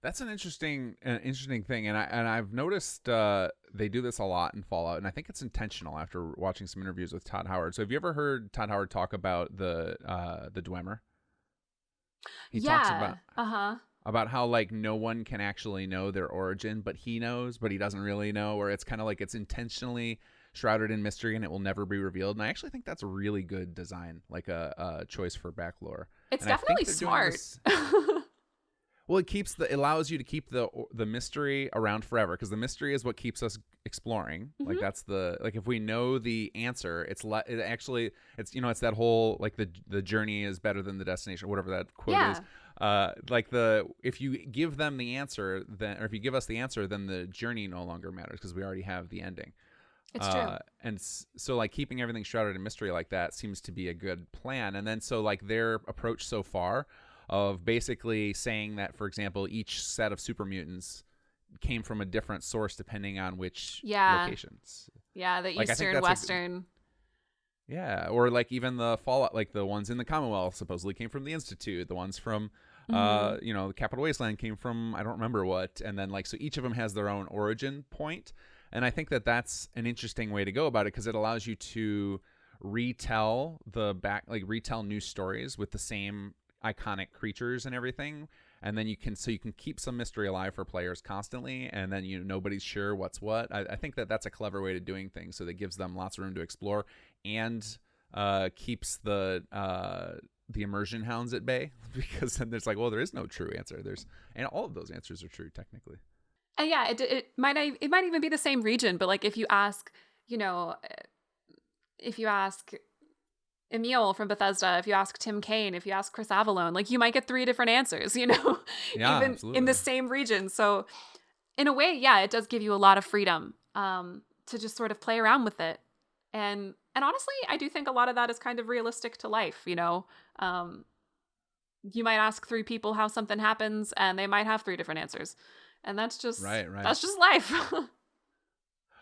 That's an interesting thing, and I've noticed they do this a lot in Fallout, and I think it's intentional after watching some interviews with Todd Howard. So have you ever heard Todd Howard talk about the Dwemer? He talks about how like no one can actually know their origin, but he knows, but he doesn't really know, or it's kind of like it's intentionally shrouded in mystery and it will never be revealed. And I actually think that's a really good design, like a choice for back lore. It's definitely smart. Well, it allows you to keep the mystery around forever, because the mystery is what keeps us exploring. Like that's if we know the answer, it's that whole like the journey is better than the destination, or whatever that quote is. If you give them the answer, then, or if you give us the answer, then the journey no longer matters because we already have the ending. It's true. And so like keeping everything shrouded in mystery like that seems to be a good plan. And then so like their approach so far of basically saying that, for example, each set of super mutants came from a different source depending on which locations. Yeah, the Eastern, Western. Or like even the Fallout, like the ones in the Commonwealth supposedly came from the Institute. The ones from, the Capital Wasteland came from, I don't remember what. And then like, so each of them has their own origin point. And I think that that's an interesting way to go about it, because it allows you to retell new stories with the same iconic creatures and everything, and then you can keep some mystery alive for players constantly, and then nobody's sure what's what. I think that that's a clever way to doing things, so that gives them lots of room to explore and keeps the immersion hounds at bay, because then there's like, well, there is no true answer. And all of those answers are true technically. And yeah, it might even be the same region, but like if you ask Emil from Bethesda, if you ask Tim Kaine, if you ask Chris Avallone, like you might get 3 different answers, you know, Yeah, even in the absolutely. same region. So in a way, yeah, it does give you a lot of freedom to just sort of play around with it. And honestly, I do think a lot of that is kind of realistic to life, you know. Um, you might ask 3 people how something happens and they might have 3 different answers. And Right, right. that's just life.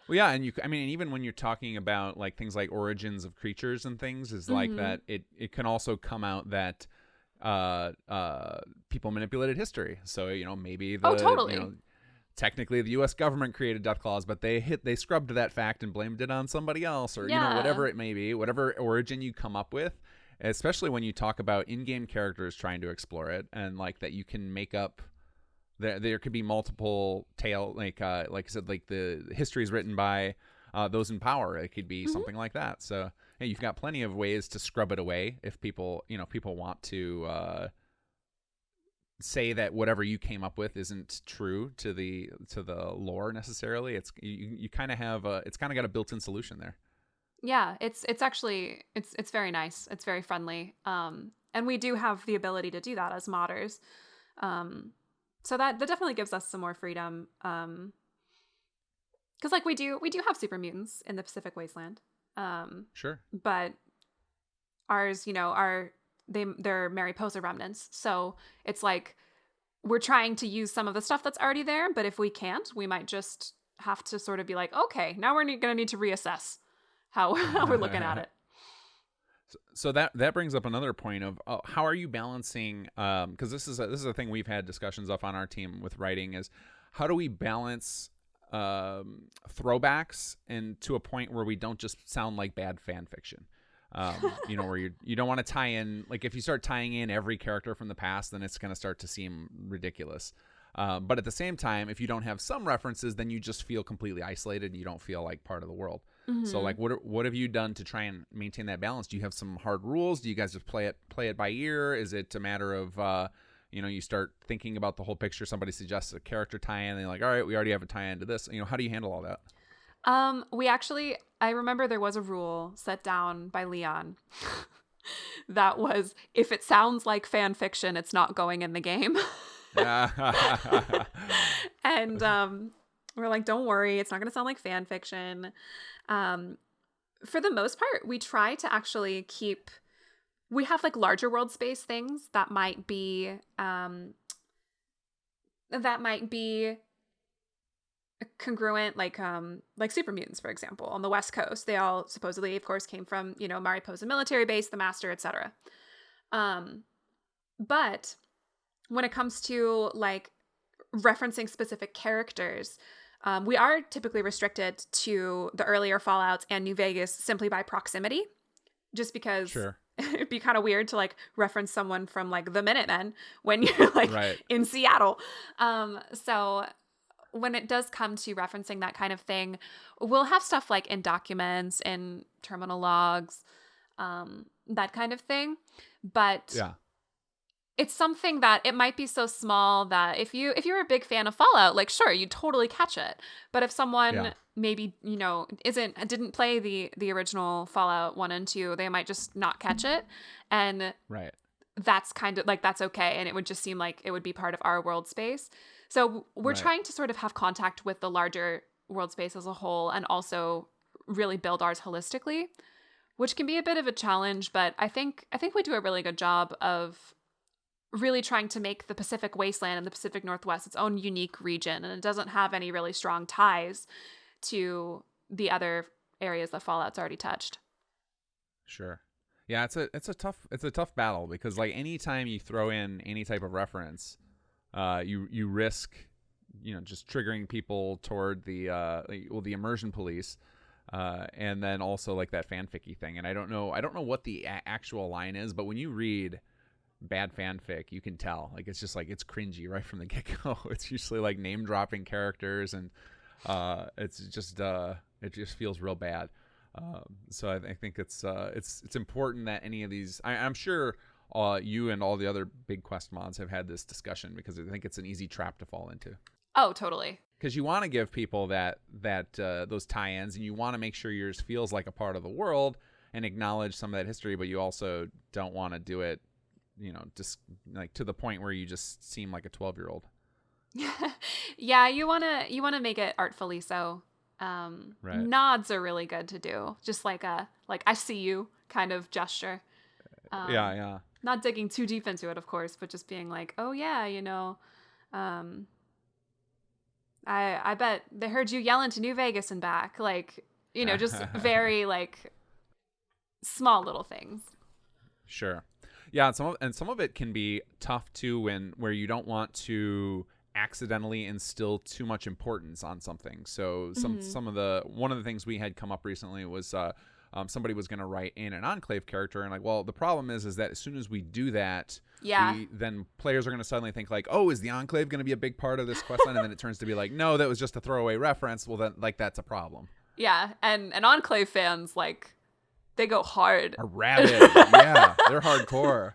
Well, yeah, and I mean, even when you're talking about like things like origins of creatures and things, is like hmm that. It can also come out that people manipulated history. So maybe Oh, the totally. technically the U.S. government created death clause, but they scrubbed that fact and blamed it on somebody else, or Yeah. whatever it may be, whatever origin you come up with. Especially when you talk about in-game characters trying to explore it, and like that you can make up. There could be multiple tale, like I said, like the history is written by those in power. It could be hmm something like that. So hey, you've got plenty of ways to scrub it away if people want to say that whatever you came up with isn't true to the lore necessarily. It's you kind of have it's kind of got a built-in solution there. Yeah, it's actually it's very nice. It's very friendly. And we do have the ability to do that as modders. Um, so that definitely gives us some more freedom. Because like we do have super mutants in the Pacific Wasteland. Sure. But ours, are they're Mariposa remnants. So it's like we're trying to use some of the stuff that's already there, but if we can't, we might just have to sort of be like, okay, now we're going to need to reassess how how we're looking at it. So that brings up another point of how are you balancing? Because this is a thing we've had discussions of on our team with writing is how do we balance throwbacks and to a point where we don't just sound like bad fan fiction. Where you don't want to tie in, like if you start tying in every character from the past, then it's going to start to seem ridiculous. But at the same time, if you don't have some references, then you just feel completely isolated and you don't feel like part of the world. So hmm like what have you done to try and maintain that balance? Do you have some hard rules? Do you guys just play it by ear? Is it a matter of you start thinking about the whole picture, somebody suggests a character tie-in and they're like, all right, we already have a tie-in to this. How do you handle all that? We actually, I remember there was a rule set down by Leon that was if it sounds like fan fiction, it's not going in the game. And we're like, don't worry, it's not going to sound like fan fiction. Um, for the most part, we try to actually keep. We have like larger world space things that might be congruent, like super mutants, for example, on the West Coast. They all supposedly, of course, came from Mariposa military base, the Master, etc. But when it comes to like referencing specific characters, we are typically restricted to the earlier Fallouts and New Vegas simply by proximity, just because Sure. it'd be kind of weird to like reference someone from like the Minutemen when you're like Right. in Seattle. So when it does come to referencing that kind of thing, we'll have stuff like in documents, in terminal logs, that kind of thing. But Yeah. it's something that it might be so small that if you're a big fan of Fallout, like sure, you totally catch it. But if someone Yeah. maybe, didn't play the original Fallout 1 and 2, they might just not catch it. And Right. that's kind of like that's okay, and it would just seem like it would be part of our world space. So we're Right. trying to sort of have contact with the larger world space as a whole and also really build ours holistically, which can be a bit of a challenge, but I think we do a really good job of really trying to make the Pacific Wasteland and the Pacific Northwest its own unique region, and it doesn't have any really strong ties to the other areas that Fallout's already touched. Sure. Yeah, it's a tough battle because like anytime you throw in any type of reference, you risk just triggering people toward the immersion police, and then also like that fanficky thing. And I don't know what the actual line is, but when you read bad fanfic, you can tell like it's just like it's cringy right from the get go. It's usually like name dropping characters and it just feels real bad. So I think it's important that any of these I'm sure you and all the other big quest mods have had this discussion because I think it's an easy trap to fall into. Oh, totally. Because you want to give people that those tie-ins and you want to make sure yours feels like a part of the world. and acknowledge some of that history, but you also don't want to do it, just like to the point where you just seem like a 12-year-old. Yeah, you wanna make it artfully so. Right. Nods are really good to do, just like a I see you kind of gesture. Yeah. Not digging too deep into it, of course, but just being like, oh yeah, I bet they heard you yelling to New Vegas and back, just very small little things. Sure. Yeah, and some of it can be tough too where you don't want to accidentally instill too much importance on something. So one of the things we had come up recently was somebody was going to write in an Enclave character, and the problem is that as soon as we do that, then players are going to suddenly think like, oh, is the Enclave going to be a big part of this questline? And then it turns to be like, no, that was just a throwaway reference. Well, then that's a problem. Yeah, and Enclave fans they go hard. Are rabid. Yeah, they're hardcore.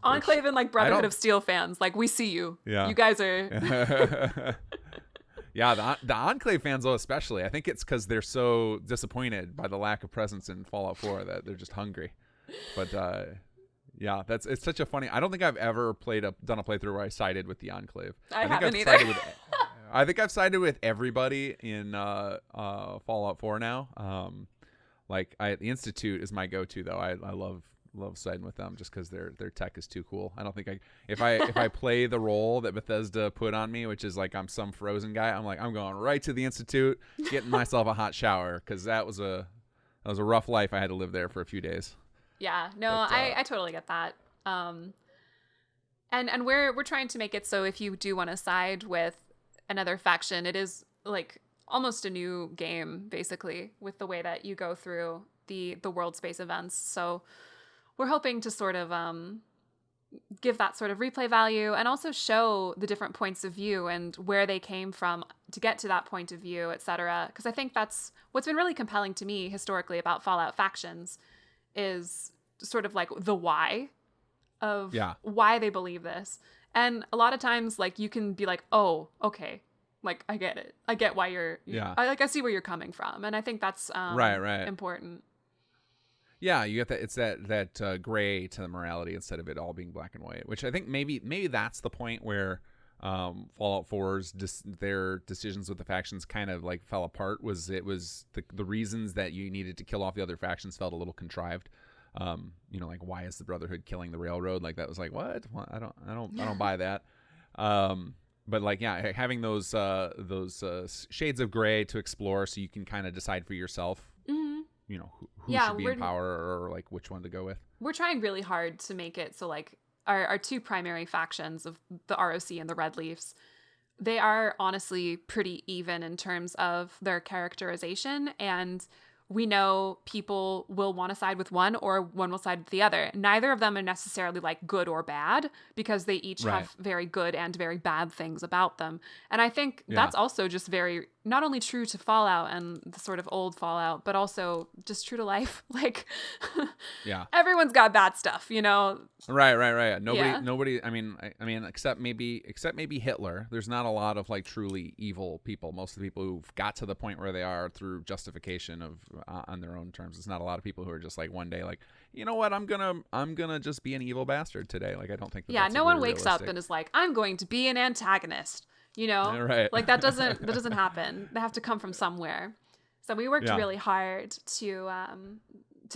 Enclave and Brotherhood of Steel fans, we see you. Yeah. You guys are. Yeah, the Enclave fans, though, especially. I think it's because they're so disappointed by the lack of presence in Fallout 4 that they're just hungry. But yeah, it's such a funny. I don't think I've ever done a playthrough where I sided with the Enclave. I haven't either. I think I've sided with everybody in Fallout 4 now. The Institute is my go-to, though. I love siding with them just because their tech is too cool. I don't think if I play the role that Bethesda put on me, which is I'm some frozen guy, I'm going right to the Institute, getting myself a hot shower, because that was a rough life I had to live there for a few days. Yeah, no, but, I totally get that. And we're trying to make it so if you do want to side with another faction, it is almost a new game basically with the way that you go through the world space events. So we're hoping to sort of give that sort of replay value and also show the different points of view and where they came from to get to that point of view, etc. Because I think that's what's been really compelling to me historically about Fallout factions is sort of the why of why they believe this. And a lot of times, you can be like, oh, okay, I get it. I get why you're I see where you're coming from. And I think that's right. important. Yeah, you get that. It's that gray to the morality instead of it all being black and white, which I think maybe that's the point where Fallout 4's their decisions with the factions kind of fell apart. It was the reasons that you needed to kill off the other factions felt a little contrived. Why is the Brotherhood killing the Railroad? That was what? I don't buy that. But having those shades of gray to explore, so you can kind of decide for yourself. Mm-hmm. Who should be in power or which one to go with. We're trying really hard to make it so our two primary factions of the ROC and the Red Leafs, they are honestly pretty even in terms of their characterization, and we know people will want to side with one or one will side with the other. Neither of them are necessarily good or bad because they each have very good and very bad things about them. And I think that's also just very not only true to Fallout and the sort of old Fallout, but also just true to life. Everyone's got bad stuff, Right. Nobody. I mean, except maybe Hitler. There's not a lot of truly evil people. Most of the people who've got to the point where they are through justification of on their own terms. It's not a lot of people who are just one day you know what, I'm gonna just be an evil bastard today. I don't think. That's no one wakes up and is I'm going to be an antagonist. Right. That doesn't happen. They have to come from somewhere. So we worked really hard to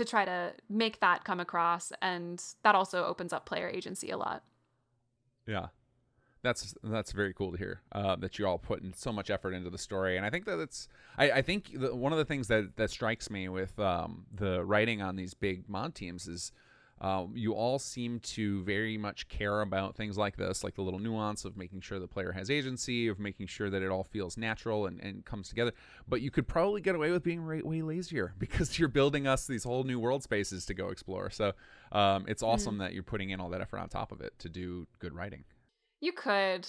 try to make that come across, and that also opens up player agency a lot. Yeah. That's very cool to hear that you all put in so much effort into the story. And I think that I think one of the things that strikes me with the writing on these big mod teams is you all seem to very much care about things like this, the little nuance of making sure the player has agency, of making sure that it all feels natural and comes together. But you could probably get away with being way lazier because you're building us these whole new world spaces to go explore. So it's awesome that you're putting in all that effort on top of it to do good writing. You could,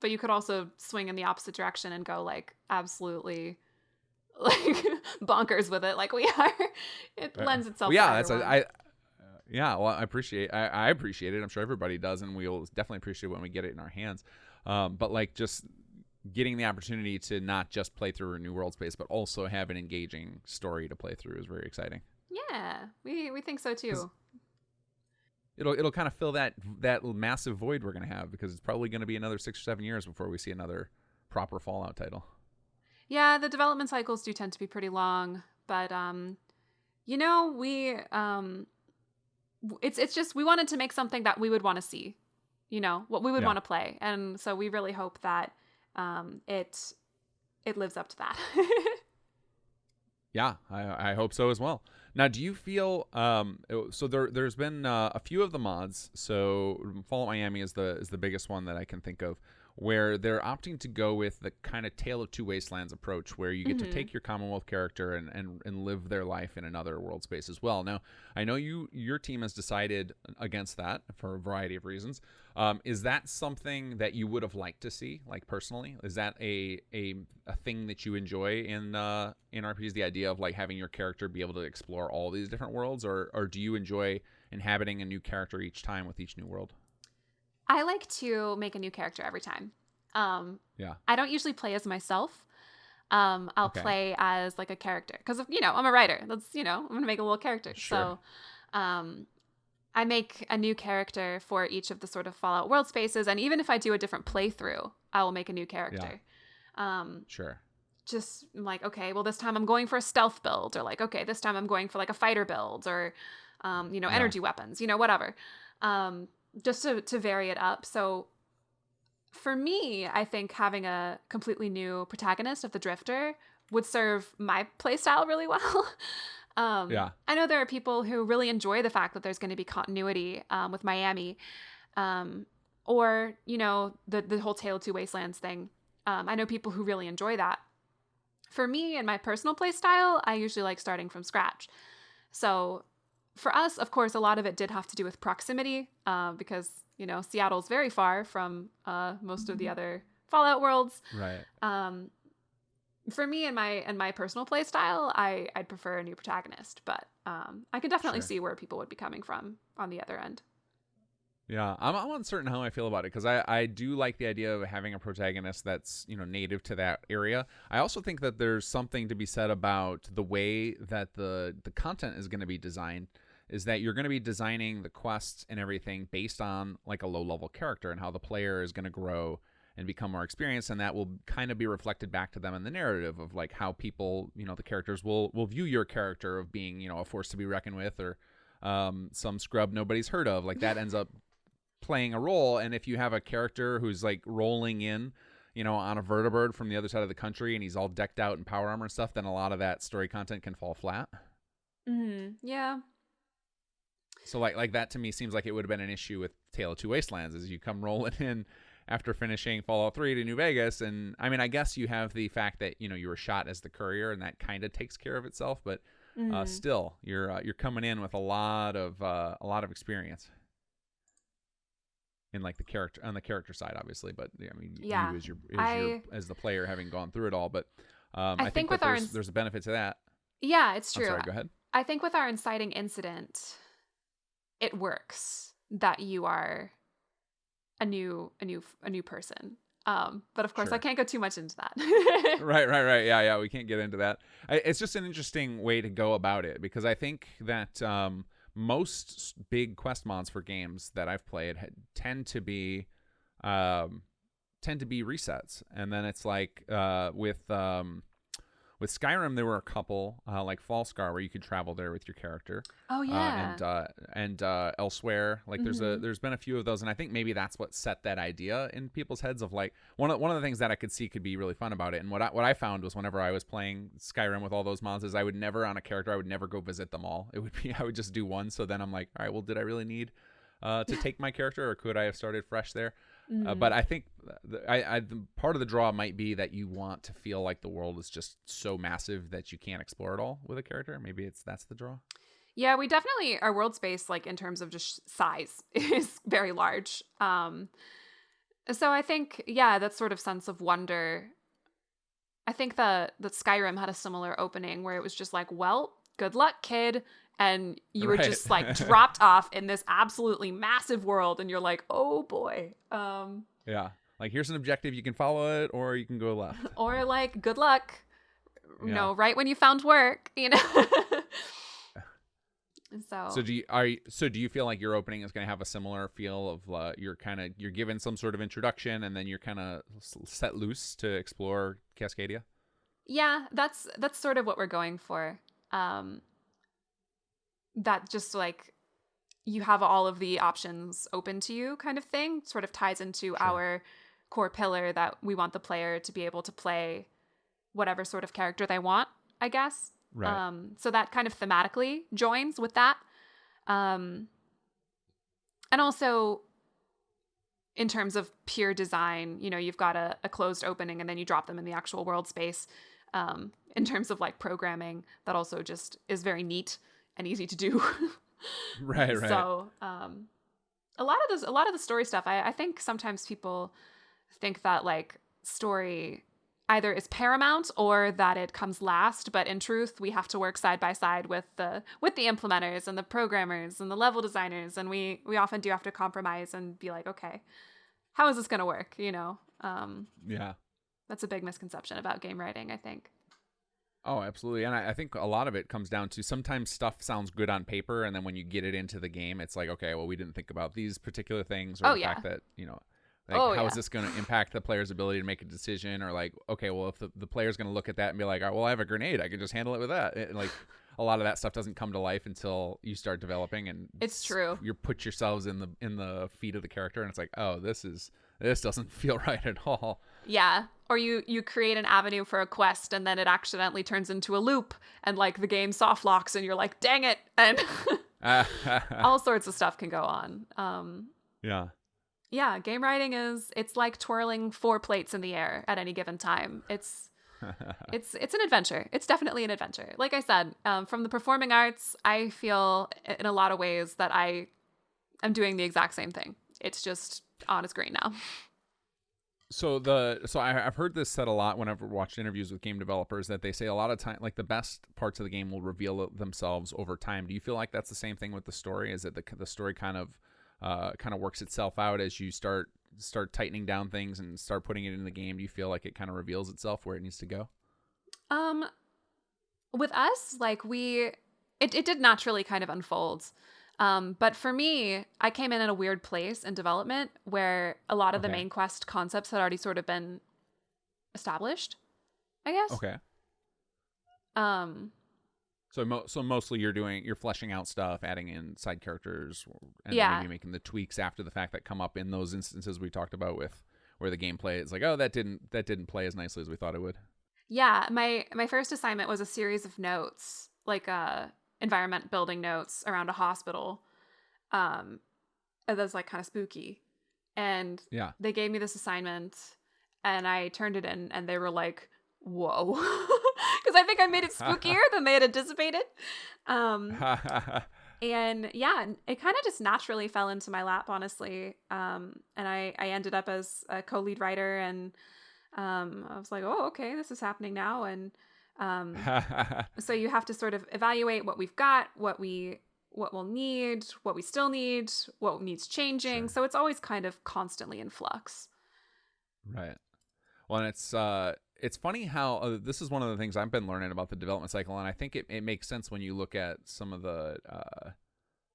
but you could also swing in the opposite direction and go absolutely bonkers with it we are. It lends itself to everyone. Well, I appreciate it. I'm sure everybody does, and we'll definitely appreciate it when we get it in our hands. But just getting the opportunity to not just play through a new world space, but also have an engaging story to play through is very exciting. Yeah, we think so too. It'll kind of fill that massive void we're going to have, because it's probably going to be another 6 or 7 years before we see another proper Fallout title. Yeah, the development cycles do tend to be pretty long, but it's just we wanted to make something that we would want to see, what we would want to play, and so we really hope that it lives up to that. Yeah, I hope so as well. Now, do you feel so there's been a few of the mods. So Fallout Miami is the biggest one that I can think of, where they're opting to go with the kind of Tale of Two Wastelands approach, where you get to take your Commonwealth character and live their life in another world space as well. Now, I know your team has decided against that for a variety of reasons. Is that something that you would have liked to see, like personally? Is that a thing that you enjoy in RPGs, the idea of like having your character be able to explore all these different worlds, or do you enjoy inhabiting a new character each time with each new world? I like to make a new character every time. Yeah. I don't usually play as myself. I'll play as like a character because I'm a writer. I'm gonna make a little character. Sure. So I make a new character for each of the sort of Fallout world spaces, and even if I do a different playthrough, I will make a new character. Yeah. Sure. Just like, okay, well, this time I'm going for a stealth build, or like, okay, this time I'm going for like a fighter build, or energy weapons, whatever. Just to vary it up. So for me, I think having a completely new protagonist of the Drifter would serve my playstyle really well. I know there are people who really enjoy the fact that there's going to be continuity with Miami, or the whole Tale of Two Wastelands thing. I know people who really enjoy that. For me and my personal playstyle, I usually like starting from scratch. So for us, of course, a lot of it did have to do with proximity, because Seattle's very far from most of the other Fallout worlds. Right. For me and my personal play style, I'd prefer a new protagonist, but I can definitely see where people would be coming from on the other end. Yeah, I'm uncertain how I feel about it, because I do like the idea of having a protagonist that's native to that area. I also think that there's something to be said about the way that the content is going to be designed, is that you're going to be designing the quests and everything based on like a low level character, and how the player is going to grow and become more experienced, and that will kind of be reflected back to them in the narrative of like how people, the characters will view your character of being, a force to be reckoned with, or some scrub nobody's heard of. Like that ends up playing a role. And if you have a character who's like rolling in, on a vertibird from the other side of the country, and he's all decked out in power armor and stuff, then a lot of that story content can fall flat. Yeah. So like that to me seems like it would have been an issue with Tale of Two Wastelands, is you come rolling in after finishing Fallout 3 to New Vegas. And I mean, I guess you have the fact that, you were shot as the courier, and that kind of takes care of itself, but still you're coming in with a lot of experience in like the character side, obviously, but I mean, you as the player, having gone through it all, but I think that there's a benefit to that. Yeah, it's true. I'm sorry, go ahead. I think with our inciting incident, it works that you are a new person. But of course, I can't go too much into that. Right. Yeah, we can't get into that. It's just an interesting way to go about it, because I think that most big quest mods for games that I've played tend to be resets, and then it's like with Skyrim, there were a couple like Fallscar, where you could travel there with your character. Oh yeah. And elsewhere, like there's been a few of those, and I think maybe that's what set that idea in people's heads of like one of the things that I could see could be really fun about it. And what I found was, whenever I was playing Skyrim with all those mods, is I would never go visit them all. It would be I would just do one. So then I'm like, all right, well, did I really need to take my character, or could I have started fresh there? But I think part of the draw might be that you want to feel like the world is just so massive that you can't explore it all with a character. Maybe that's the draw. Yeah, we definitely, our world space, like in terms of just size, is very large. So I think, that sort of sense of wonder. I think that Skyrim had a similar opening where it was just like, well, good luck, kid. And you were just like dropped off in this absolutely massive world, and you're like, oh boy. Yeah. Like, here's an objective, you can follow it, or you can go left. Or like, good luck. Right when you found work, So do you feel like your opening is going to have a similar feel of you're given some sort of introduction and then you're kind of set loose to explore Cascadia? yeah, that's sort of what we're going for. That just like you have all of the options open to you kind of thing sort of ties into Sure. our core pillar that we want the player to be able to play whatever sort of character they want, I guess. Right. So that kind of thematically joins with that. And also in terms of pure design, you know, you've got a closed opening and then you drop them in the actual world space. In terms of like programming, that also just is very neat and easy to do. Right. So a lot of the story stuff, I think sometimes people think that like story either is paramount or that it comes last, but in truth we have to work side by side with the implementers and the programmers and the level designers, and we often do have to compromise and be like, okay, how is this going to work, you know? Yeah. That's a big misconception about game writing, I think. Oh, absolutely. And I think a lot of it comes down to sometimes stuff sounds good on paper, and then when you get it into the game, it's like, okay, well, we didn't think about these particular things, or fact that, you know, like, how is this going to impact the player's ability to make a decision? Or like, okay, well, if the player's going to look at that and be like, all right, well, I have a grenade, I can just handle it with that. And like, a lot of that stuff doesn't come to life until you start developing, and it's true. You put yourselves in the feet of the character, and it's like, oh, this doesn't feel right at all. Yeah. Or you create an avenue for a quest and then it accidentally turns into a loop and like the game soft locks and you're like, dang it. And all sorts of stuff can go on. Yeah. Yeah, game writing it's like twirling 4 plates in the air at any given time. It's an adventure. It's definitely an adventure. Like I said, from the performing arts, I feel in a lot of ways that I am doing the exact same thing. It's just on a screen now. So I've heard this said a lot whenever I've watched interviews with game developers, that they say a lot of time, like the best parts of the game will reveal themselves over time. Do you feel like that's the same thing with the story? Is that the story kind of works itself out as you start tightening down things and start putting it in the game? Do you feel like it kind of reveals itself where it needs to go? With us, like it did naturally kind of unfold. But for me, I came in at a weird place in development where a lot of the main quest concepts had already sort of been established, I guess. Okay. So mostly you're fleshing out stuff, adding in side characters, and maybe making the tweaks after the fact that come up in those instances we talked about with where the gameplay is like, oh, that didn't play as nicely as we thought it would. Yeah, my first assignment was a series of notes, like environment building notes around a hospital. That was like kind of spooky. And they gave me this assignment and I turned it in and they were like, whoa. Because I think I made it spookier than they had anticipated. And yeah, it kind of just naturally fell into my lap, honestly. And I ended up as a co-lead writer, and I was like, oh, okay, this is happening now. And so you have to sort of evaluate what we've got, what we'll need, what we still need, what needs changing. Sure. So it's always kind of constantly in flux. Right. Well, and it's funny how this is one of the things I've been learning about the development cycle, and I think it makes sense when you look at some of that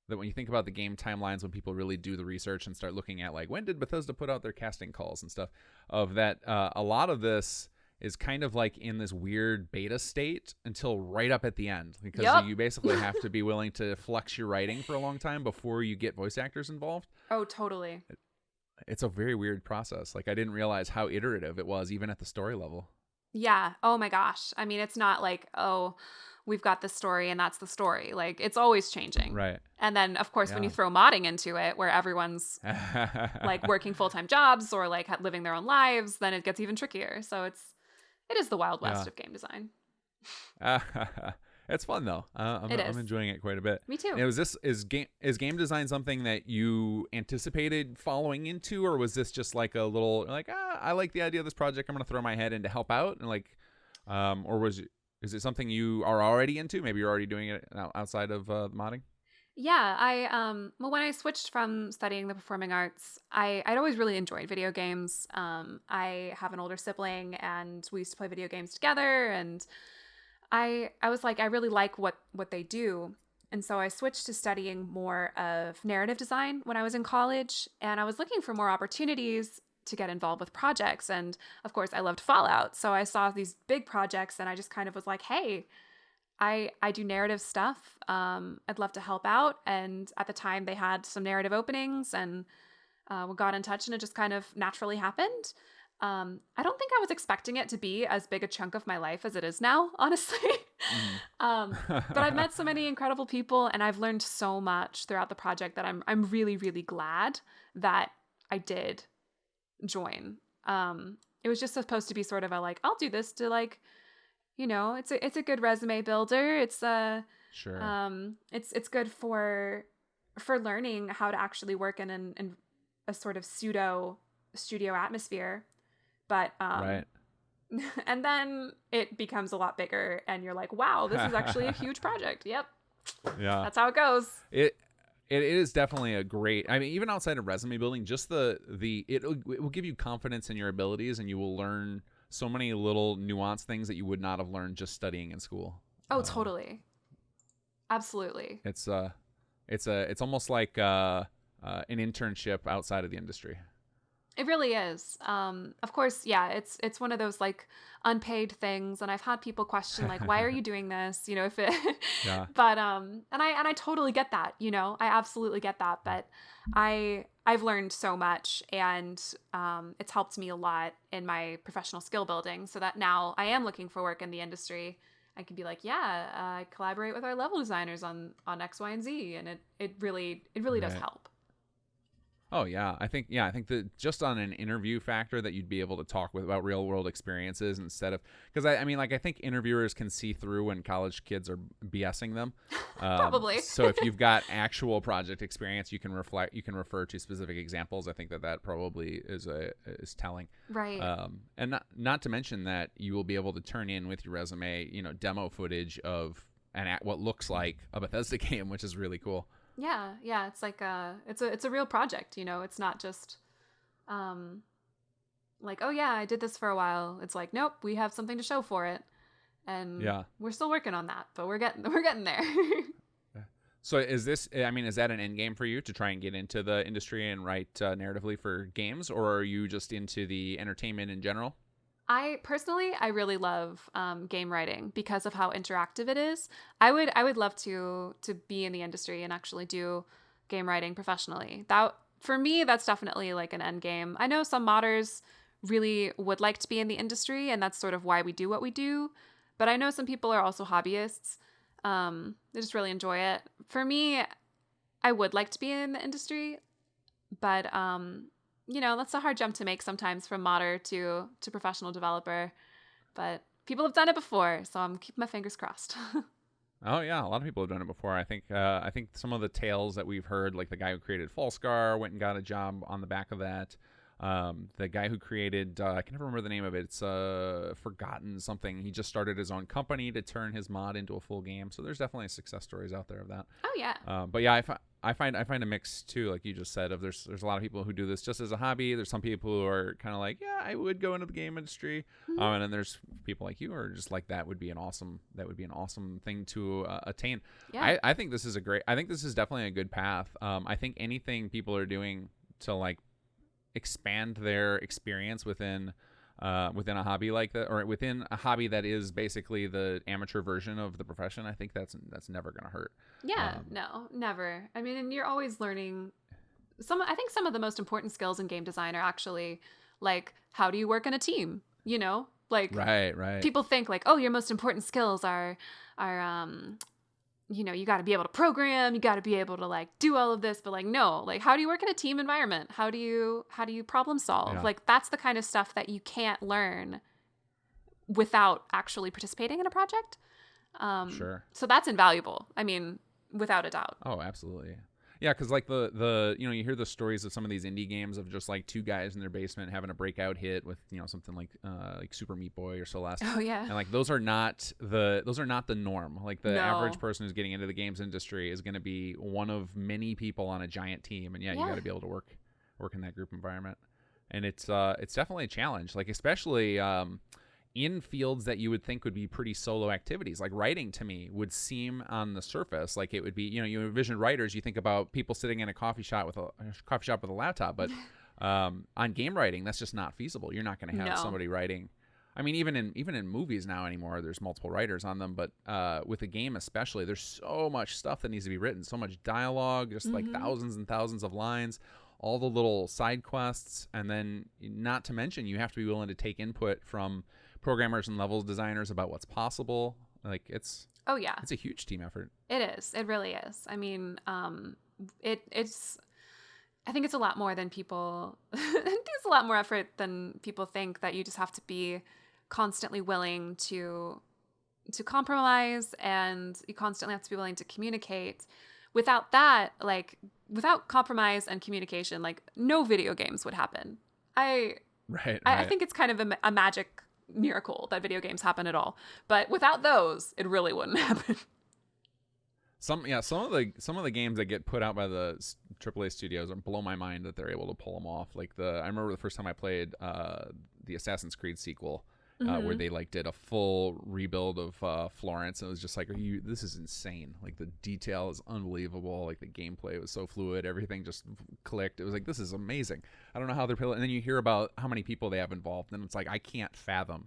when you think about the game timelines, when people really do the research and start looking at like when did Bethesda put out their casting calls and stuff, of that a lot of this is kind of like in this weird beta state until right up at the end, because you basically have to be willing to flex your writing for a long time before you get voice actors involved. Oh, totally. It's a very weird process. Like, I didn't realize how iterative it was, even at the story level. Yeah. Oh my gosh. I mean, it's not like, oh, we've got this story and that's the story. Like, it's always changing. Right. And then, of course, when you throw modding into it, where everyone's like working full-time jobs or like living their own lives, then it gets even trickier. So it is the Wild West of game design. It's fun though. I'm enjoying it quite a bit. Me too. And is game design something that you anticipated following into, or was this just like a little like, I like the idea of this project, I'm going to throw my head in to help out, and like, or is it something you are already into? Maybe you're already doing it outside of modding. Yeah, well, when I switched from studying the performing arts, I'd always really enjoyed video games. I have an older sibling, and we used to play video games together, and I was like, I really like what they do. And so I switched to studying more of narrative design when I was in college, and I was looking for more opportunities to get involved with projects. And of course, I loved Fallout. So I saw these big projects and I just kind of was like, hey, I do narrative stuff. I'd love to help out. And at the time, they had some narrative openings, and we got in touch, and it just kind of naturally happened. I don't think I was expecting it to be as big a chunk of my life as it is now, honestly. But I've met so many incredible people, and I've learned so much throughout the project that I'm really, really glad that I did join. It was just supposed to be sort of a like, I'll do this to like, it's a good resume builder. It's Sure. it's good for learning how to actually work in a sort of pseudo studio atmosphere. But Right. and then it becomes a lot bigger, and you're like, wow, this is actually a huge project. Yep. Yeah. That's how it goes. It is definitely a great. I mean, even outside of resume building, just it will give you confidence in your abilities, and you will learn so many little nuanced things that you would not have learned just studying in school. Oh, totally. Absolutely. It's almost like an internship outside of the industry. It really is. Of course, yeah, it's one of those like unpaid things, and I've had people question like, why are you doing this? If it Yeah. but and I totally get that, I absolutely get that, but I've learned so much, and it's helped me a lot in my professional skill building, so that now I am looking for work in the industry. I can be like, yeah, I collaborate with our level designers on X, Y, and Z, and it really does Right. help. Oh yeah, I think that just on an interview factor that you'd be able to talk about real world experiences instead of, because I mean, like, I think interviewers can see through when college kids are BSing them. Probably. So if you've got actual project experience, you can refer to specific examples. I think that probably is telling. Right. And not to mention that you will be able to turn in with your resume, demo footage of what looks like a Bethesda game, which is really cool. Yeah, it's like it's a real project, It's not just like, oh yeah, I did this for a while. It's like, nope, we have something to show for it. And Yeah. we're still working on that, but we're getting there. So is that an end game for you to try and get into the industry and write narratively for games, or are you just into the entertainment in general? I personally, I really love game writing because of how interactive it is. I would love to be in the industry and actually do game writing professionally. That, for me, that's definitely like an end game. I know some modders really would like to be in the industry, and that's sort of why we do what we do. But I know some people are also hobbyists. They just really enjoy it. For me, I would like to be in the industry, but that's a hard jump to make sometimes from modder to professional developer. But people have done it before, so I'm keeping my fingers crossed. Oh yeah, a lot of people have done it before. I think some of the tales that we've heard, like the guy who created Fallscar went and got a job on the back of that. The guy who created I can never remember the name of it. It's Forgotten something. He just started his own company to turn his mod into a full game. So there's definitely success stories out there of that. Oh yeah. But yeah, I find a mix too, like you just said, of there's a lot of people who do this just as a hobby. There's some people who are kind of like, yeah, I would go into the game industry. Mm-hmm. And then there's people like you who are just like, that would be an awesome thing to attain. Yeah. I think this is definitely a good path. I think anything people are doing to like expand their experience within a hobby like that, or within a hobby that is basically the amateur version of the profession, I think that's never gonna hurt. Yeah, no, never. I mean, and you're always learning I think some of the most important skills in game design are actually like, how do you work in a team? Like, Right. people think like, oh, your most important skills are you got to be able to program, you got to be able to like do all of this, but like, no, like, how do you work in a team environment? How do you problem solve? Yeah. Like, that's the kind of stuff that you can't learn without actually participating in a project. Sure. So that's invaluable. I mean, without a doubt. Oh, absolutely. Yeah, because like the you hear the stories of some of these indie games of just like two guys in their basement having a breakout hit with something like Super Meat Boy or Celeste. Oh yeah. And like those are not the norm. Like the No. average person who's getting into the games industry is going to be one of many people on a giant team, and you got to be able to work in that group environment. And it's definitely a challenge. Like especially in fields that you would think would be pretty solo activities. Like writing to me would seem on the surface like it would be, you envision writers, you think about people sitting in a coffee shop with a laptop, but on game writing, that's just not feasible. You're not going to have somebody writing. I mean, even in movies now anymore, there's multiple writers on them, but with a game especially, there's so much stuff that needs to be written, so much dialogue, just like thousands and thousands of lines, all the little side quests, and then not to mention you have to be willing to take input from programmers and levels designers about what's possible. Like it's a huge team effort. It is. It really is. I mean, it's. I think it's a lot more than people. I think it's a lot more effort than people think. That you just have to be constantly willing to compromise, and you constantly have to be willing to communicate. Without that, without compromise and communication, no video games would happen. I think it's kind of a magic miracle that video games happen at all. But without those, it really wouldn't happen. Some of the games that get put out by the AAA studios blow my mind that they're able to pull them off. I remember the first time I played the Assassin's Creed sequel, where they did a full rebuild of Florence, and it was just this is insane. The detail is unbelievable. The gameplay was so fluid, everything just clicked. It was this is amazing. I don't know how they're playing. And then you hear about how many people they have involved, and it's I can't fathom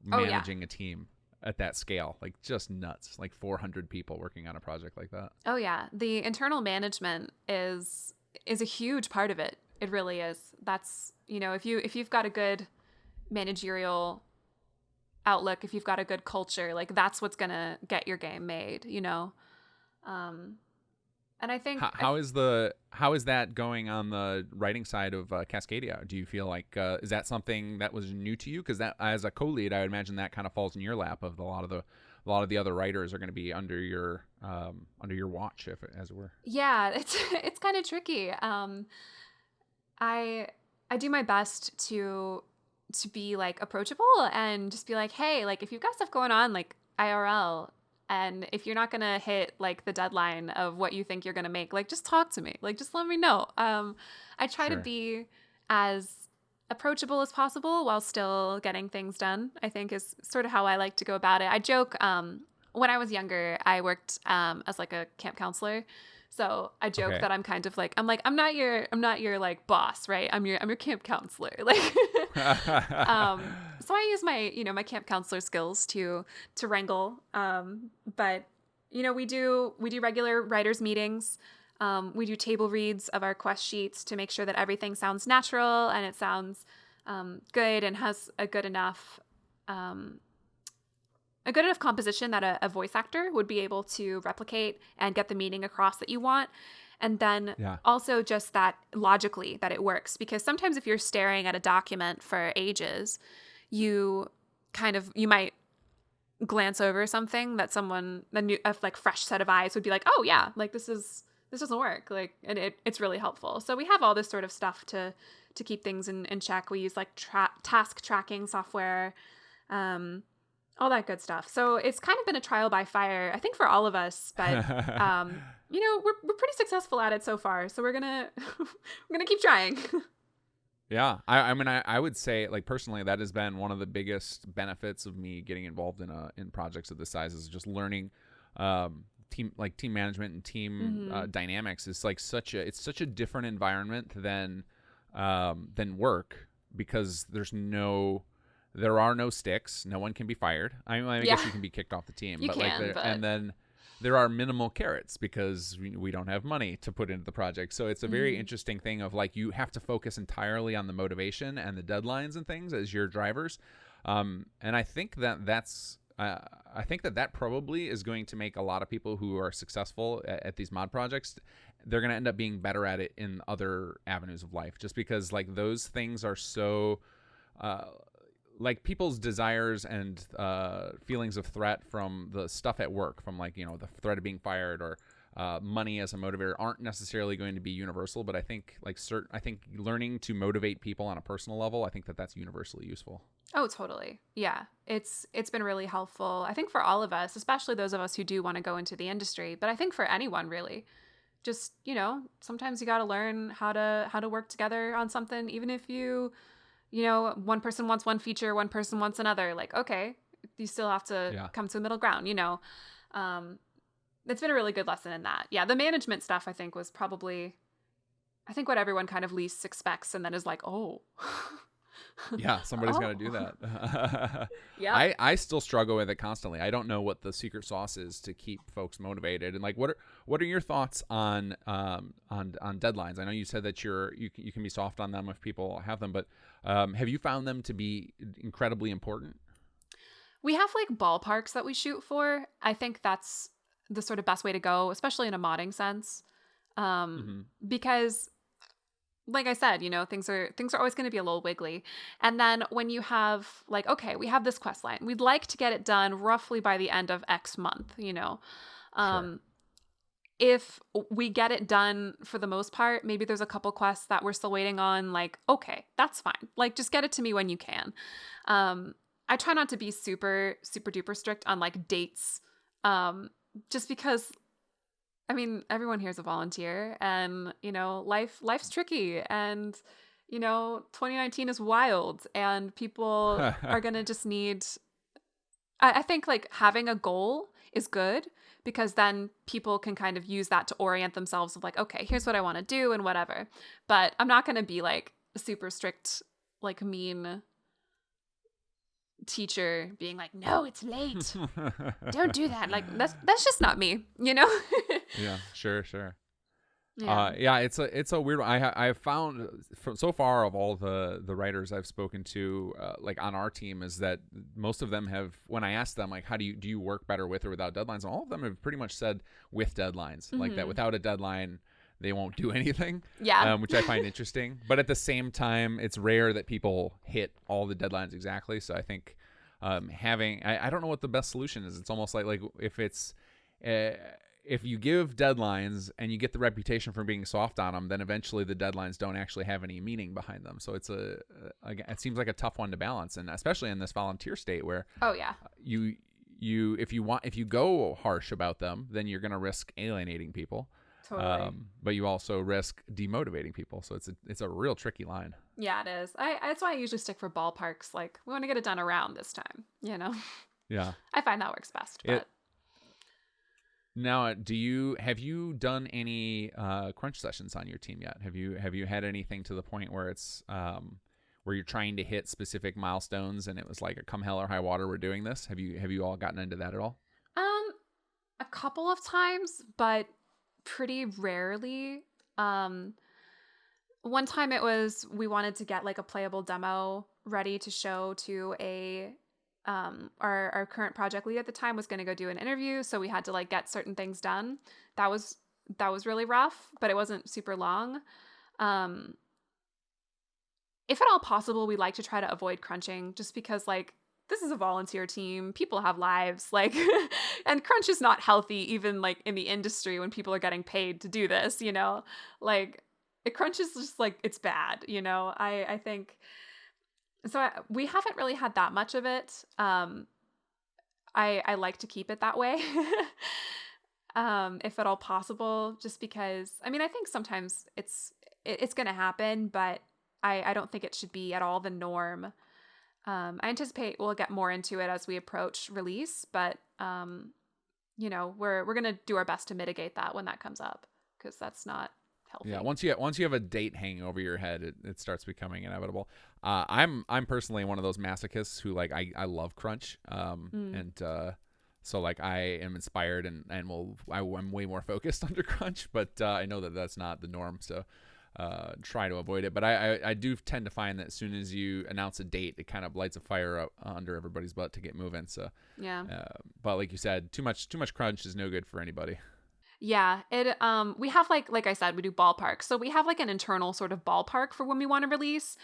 managing a team at that scale. Just nuts. 400 people working on a project like that. Oh yeah, the internal management is a huge part of it. It really is. That's if you've got a good managerial outlook, if you've got a good culture, that's what's gonna get your game made. And I think how is that going on the writing side of Cascadia? Do you feel is that something that was new to you? Because that, as a co-lead, I would imagine that kind of falls in your lap. Of a lot of the other writers are going to be under your watch, as it were. Yeah, it's kind of tricky. I do my best to be approachable and just be hey, if you've got stuff going on IRL. And if you're not going to hit the deadline of what you think you're going to make, just talk to me. Just let me know. I try to be as approachable as possible while still getting things done, I think is sort of how I like to go about it. I joke, when I was younger, I worked as a camp counselor. So I joke that I'm kind of I'm not your boss, right? I'm your camp counselor. So I use my, my camp counselor skills to wrangle. But we do regular writers meetings. We do table reads of our quest sheets to make sure that everything sounds natural and it sounds good and has a good enough composition that a voice actor would be able to replicate and get the meaning across that you want. And then also just that logically that it works. Because sometimes if you're staring at a document for ages, you might glance over something that a fresh set of eyes would be oh yeah, this doesn't work. And it's really helpful. So we have all this sort of stuff to keep things in check. We use task tracking software, all that good stuff. So it's kind of been a trial by fire, I think, for all of us. But we're pretty successful at it so far. So we're gonna keep trying. Yeah, I would say personally that has been one of the biggest benefits of me getting involved in projects of this size is just learning team management and team dynamics. Is such a different environment than work, because there are no sticks. No one can be fired. I guess you can be kicked off the team, and then there are minimal carrots because we don't have money to put into the project. So it's a very interesting thing of you have to focus entirely on the motivation and the deadlines and things as your drivers. And I think that probably is going to make a lot of people who are successful at these mod projects, they're going to end up being better at it in other avenues of life, just because those things are so people's desires and feelings of threat from the stuff at work, from the threat of being fired or money as a motivator, aren't necessarily going to be universal. But I think I think learning to motivate people on a personal level, I think that's universally useful. Oh, totally. Yeah, it's been really helpful, I think, for all of us, especially those of us who do want to go into the industry. But I think for anyone, really, just sometimes you got to learn how to work together on something, even if you one person wants one feature, one person wants another. Like, okay, you still have to Yeah. come to a middle ground, It's been a really good lesson in that. Yeah, the management stuff, I think, was probably, I think, what everyone kind of least expects and then is like, oh. Yeah, somebody's Oh. got to do that. Yep. I still struggle with it constantly. I don't know what the secret sauce is to keep folks motivated. And like, what are your thoughts on deadlines? I know you said that you can be soft on them if people have them, but have you found them to be incredibly important? We have like ballparks that we shoot for. I think that's the sort of best way to go, especially in a modding sense. Mm-hmm. Because like I said, things are always going to be a little wiggly. And then when you have like, okay, we have this quest line. We'd like to get it done roughly by the end of X month, Sure. If we get it done for the most part, maybe there's a couple quests that we're still waiting on, like, okay, that's fine. Like, just get it to me when you can. I try not to be super, super duper strict on like dates. Just because I mean, everyone here is a volunteer and, life's tricky and, 2019 is wild and people are going to just need, I think like having a goal is good because then people can kind of use that to orient themselves of like, okay, here's what I want to do and whatever. But I'm not going to be like a super strict, like mean teacher being like, no, it's late. Don't do that. Like that's just not me, Yeah, sure. Yeah. Yeah, it's a weird one. I've found from so far of all the writers I've spoken to, like on our team, is that most of them have, when I asked them like, how do you work better with or without deadlines, all of them have pretty much said with deadlines, like that without a deadline they won't do anything. Yeah. Which I find interesting. But at the same time, it's rare that people hit all the deadlines exactly. So I think having, I don't know what the best solution is. It's almost like if it's if you give deadlines and you get the reputation for being soft on them, then eventually the deadlines don't actually have any meaning behind them. So it's it seems like a tough one to balance, and especially in this volunteer state where Oh yeah. if you go harsh about them, then you're going to risk alienating people. Totally. But you also risk demotivating people. So it's a real tricky line. Yeah, it is. That's why I usually stick for ballparks. Like we want to get it done around this time. Yeah. I find that works best. But Now, have you done any crunch sessions on your team yet? Have you had anything to the point where it's where you're trying to hit specific milestones and it was like a come hell or high water, we're doing this? Have you all gotten into that at all? a couple of times, but pretty rarely. One time it was we wanted to get like a playable demo ready to show to a our current project lead at the time was going to go do an interview, so we had to like get certain things done. That was really rough, but it wasn't super long. If at all possible, we like to try to avoid crunching just because like this is a volunteer team, people have lives, like and crunch is not healthy even like in the industry when people are getting paid to do this, like crunch is just like it's bad, I think so. We haven't really had that much of it. I like to keep it that way. If at all possible, just because I mean I think sometimes it's gonna happen, but I don't think it should be at all the norm. I anticipate we'll get more into it as we approach release, but we're gonna do our best to mitigate that when that comes up, because that's not healthy. Yeah, once you have a date hanging over your head, it starts becoming inevitable. I'm personally one of those masochists who like I love crunch, and so like I am inspired and I'm way more focused under crunch, but I know that that's not the norm, so try to avoid it. But I do tend to find that as soon as you announce a date, it kind of lights a fire up under everybody's butt to get moving. So yeah, but like you said, too much crunch is no good for anybody. Yeah, we have like I said, we do ballparks. So we have like an internal sort of ballpark for when we want to release.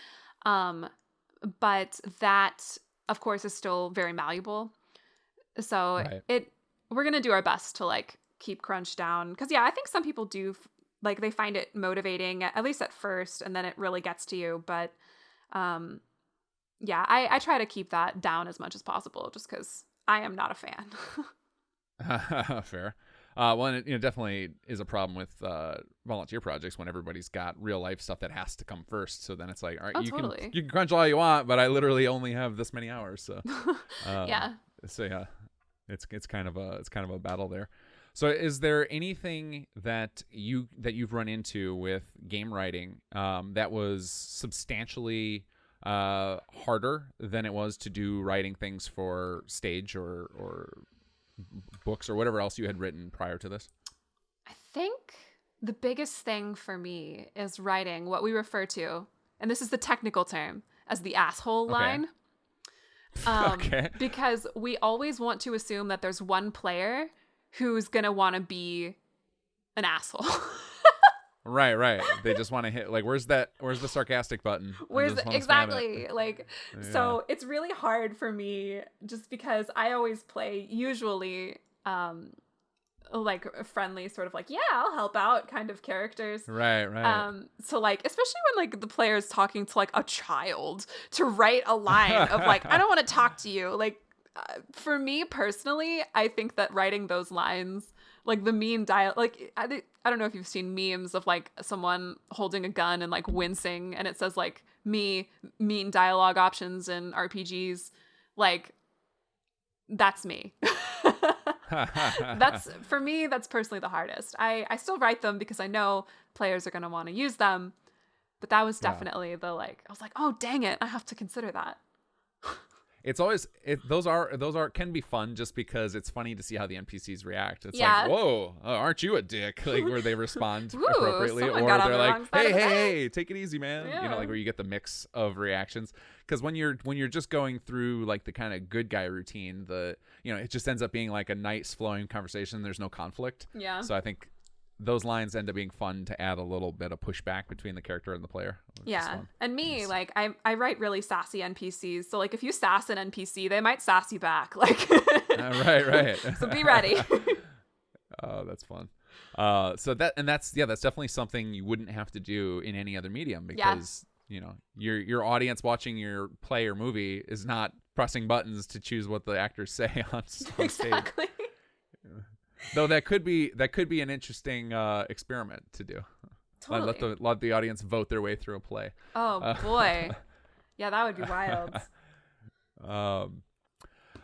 But that of course is still very malleable. So Right. we're going to do our best to like keep crunch down, cuz yeah, I think some people do like they find it motivating at least at first, and then it really gets to you, but yeah, I try to keep that down as much as possible just cuz I am not a fan. Fair. Well, and it definitely is a problem with volunteer projects when everybody's got real life stuff that has to come first. So then it's like, all right, Oh, you totally. can crunch all you want, but I literally only have this many hours. So, Yeah. so yeah, it's kind of a battle there. So is there anything that you've run into with game writing that was substantially harder than it was to do writing things for stage or books or whatever else you had written prior to this? I think the biggest thing for me is writing what we refer to, and this is the technical term, as the asshole line. Okay. Because we always want to assume that there's one player who's going to want to be an asshole. Right. They just want to hit, like, where's the sarcastic button? Exactly. Like, Yeah. so it's really hard for me just because I always play usually like friendly, sort of like, yeah, I'll help out kind of characters. Right. So like, especially when like the player is talking to like a child, to write a line of like, I don't want to talk to you. Like, for me personally, I think that writing those lines, like the mean dialogue, like I don't know if you've seen memes of like someone holding a gun and like wincing, and it says like mean dialogue options in RPGs. Like, that's me. That's, for me, that's personally the hardest. I still write them because I know players are going to want to use them, but that was definitely the, like, I was like, oh dang it, I have to consider that. It's always those are can be fun just because it's funny to see how the NPCs react. It's Yeah. like, whoa, aren't you a dick? Like, where they respond Ooh, appropriately, or someone got on they're the like, wrong side of the bed. hey, take it easy, man. Yeah. You know, like where you get the mix of reactions. Because when you're just going through like the kind of good guy routine, it just ends up being like a nice flowing conversation. There's no conflict. Yeah. So I think those lines end up being fun to add a little bit of pushback between the character and the player. Yeah. And me, like, I write really sassy NPCs. So, like, if you sass an NPC, they might sass you back. Like, right. So be ready. Oh, that's fun. So that's definitely something you wouldn't have to do in any other medium because, your audience watching your play or movie is not pressing buttons to choose what the actors say on stage. Exactly. Though that could be an interesting experiment to do. Totally. Let the audience vote their way through a play. Oh boy. Yeah, that would be wild.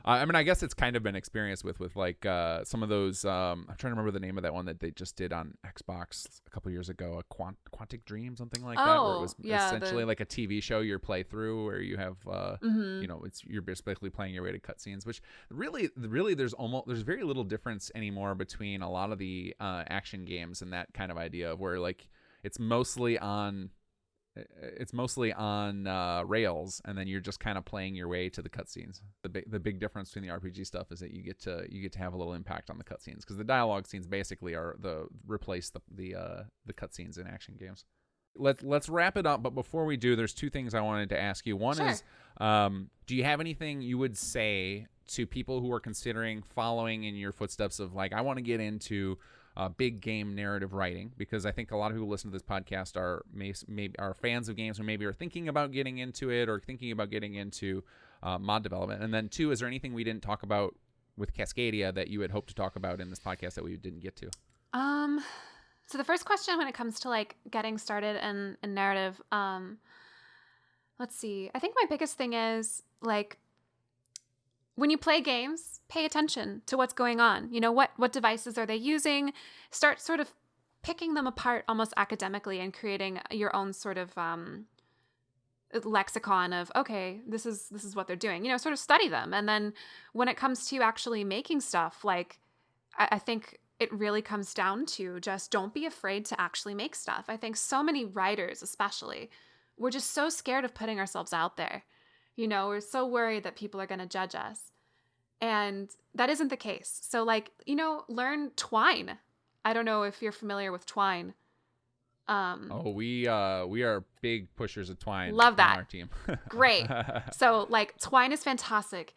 I mean, I guess it's kind of been experienced with like some of those. I'm trying to remember the name of that one that they just did on Xbox a couple years ago. A Quantic Dream, something like that, where it was essentially like a TV show your playthrough, where you have, you're basically playing your way to cutscenes. Which really, there's very little difference anymore between a lot of the action games and that kind of idea of where like it's mostly on rails, and then you're just kind of playing your way to the cutscenes. The big difference between the RPG stuff is that you get to have a little impact on the cutscenes, because the dialogue scenes basically are replace the cutscenes in action games. Let's wrap it up, but before we do, there's two things I wanted to ask you. One is, do you have anything you would say to people who are considering following in your footsteps of like, I want to get into big game narrative writing? Because I think a lot of people who listen to this podcast are fans of games, or maybe are thinking about getting into it, or thinking about getting into mod development. And then two, is there anything we didn't talk about with Cascadia that you had hoped to talk about in this podcast that we didn't get to? So the first question when it comes to like getting started in narrative, let's see. I think my biggest thing is like, when you play games, pay attention to what's going on. You know, what devices are they using? Start sort of picking them apart almost academically and creating your own sort of lexicon of, okay, this is what they're doing. You know, sort of study them. And then when it comes to actually making stuff, like I think it really comes down to just don't be afraid to actually make stuff. I think so many writers, especially, we're just so scared of putting ourselves out there. You know, we're so worried that people are going to judge us. And that isn't the case. So like, learn Twine. I don't know if you're familiar with Twine. We are big pushers of Twine. Love that. On our team. Great. So like Twine is fantastic.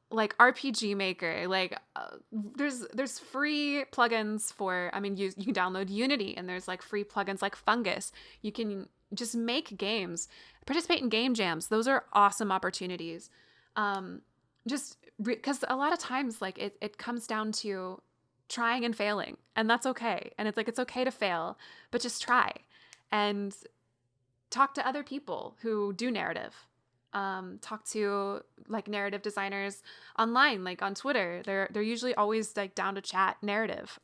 Like RPG Maker, like there's free plugins for, you can download Unity, and there's like free plugins like Fungus. You can just make games, participate in game jams. Those are awesome opportunities. Just because a lot of times like it comes down to trying and failing, and that's okay. And it's like, it's okay to fail, but just try and talk to other people who do narrative. Talk to like narrative designers online, like on Twitter. They're usually always like down to chat narrative.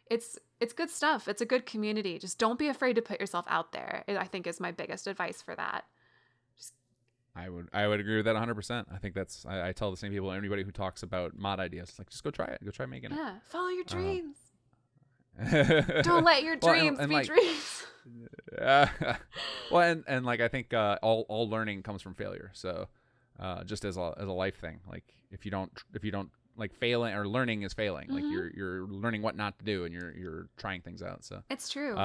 It's good stuff. It's a good community. Just don't be afraid to put yourself out there. I think is my biggest advice for that. I would agree with that 100%. I think that's I tell the same people, anybody who talks about mod ideas, it's like, just go try it. Go try making it. Yeah, follow your dreams. Don't let your dreams be like, dreams. Well, and like I think all learning comes from failure. So just as a life thing, like if you don't like, failing or learning is failing. Like you're learning what not to do, and you're trying things out. So it's true.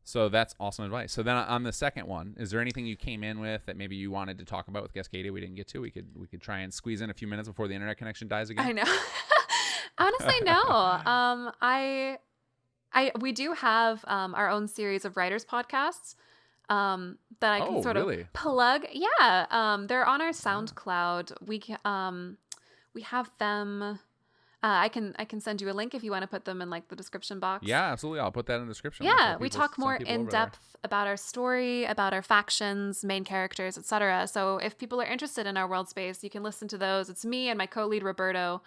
So that's awesome advice. So then on the second one, is there anything you came in with that maybe you wanted to talk about with Cascadia we didn't get to? We could try and squeeze in a few minutes before the internet connection dies again. I know. Honestly, no. We do have our own series of writers podcasts that I can sort really? of plug. Yeah, they're on our SoundCloud. We have them. I can send you a link if you want to put them in like the description box. Yeah, absolutely. I'll put that in the description. Yeah, we talk more in depth about our story, about our factions, main characters, etc. So if people are interested in our world space, you can listen to those. It's me and my co-lead Roberto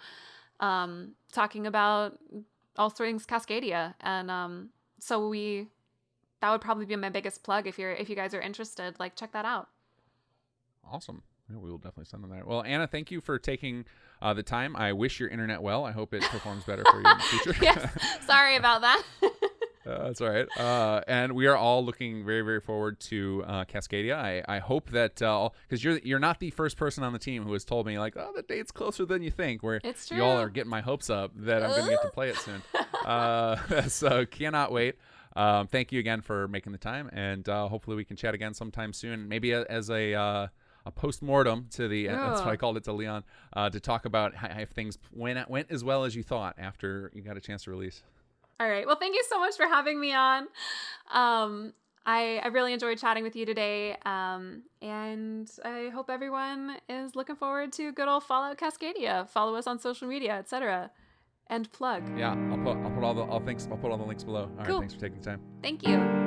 talking about all things Cascadia, and so that would probably be my biggest plug if you guys are interested. Like, check that out. Awesome. Yeah, we will definitely send them there. Well, Anna, thank you for taking the time. I wish your internet well. I hope it performs better for you in the future. Yes. Sorry about that. That's all right. And we are all looking very, very forward to Cascadia. I hope that because you're not the first person on the team who has told me like, oh, the date's closer than you think. Where it's true. You all are getting my hopes up that I'm going to get to play it soon. So cannot wait. Thank you again for making the time, and hopefully we can chat again sometime soon. Maybe as a post-mortem to the that's what I called it to Leon, to talk about if things went as well as you thought after you got a chance to release. All right. Well, thank you so much for having me on. I really enjoyed chatting with you today, and I hope everyone is looking forward to good old Fallout Cascadia. Follow us on social media, etc. And plug. Yeah, I'll put all the links below. All right, cool. Thanks for taking the time. Thank you.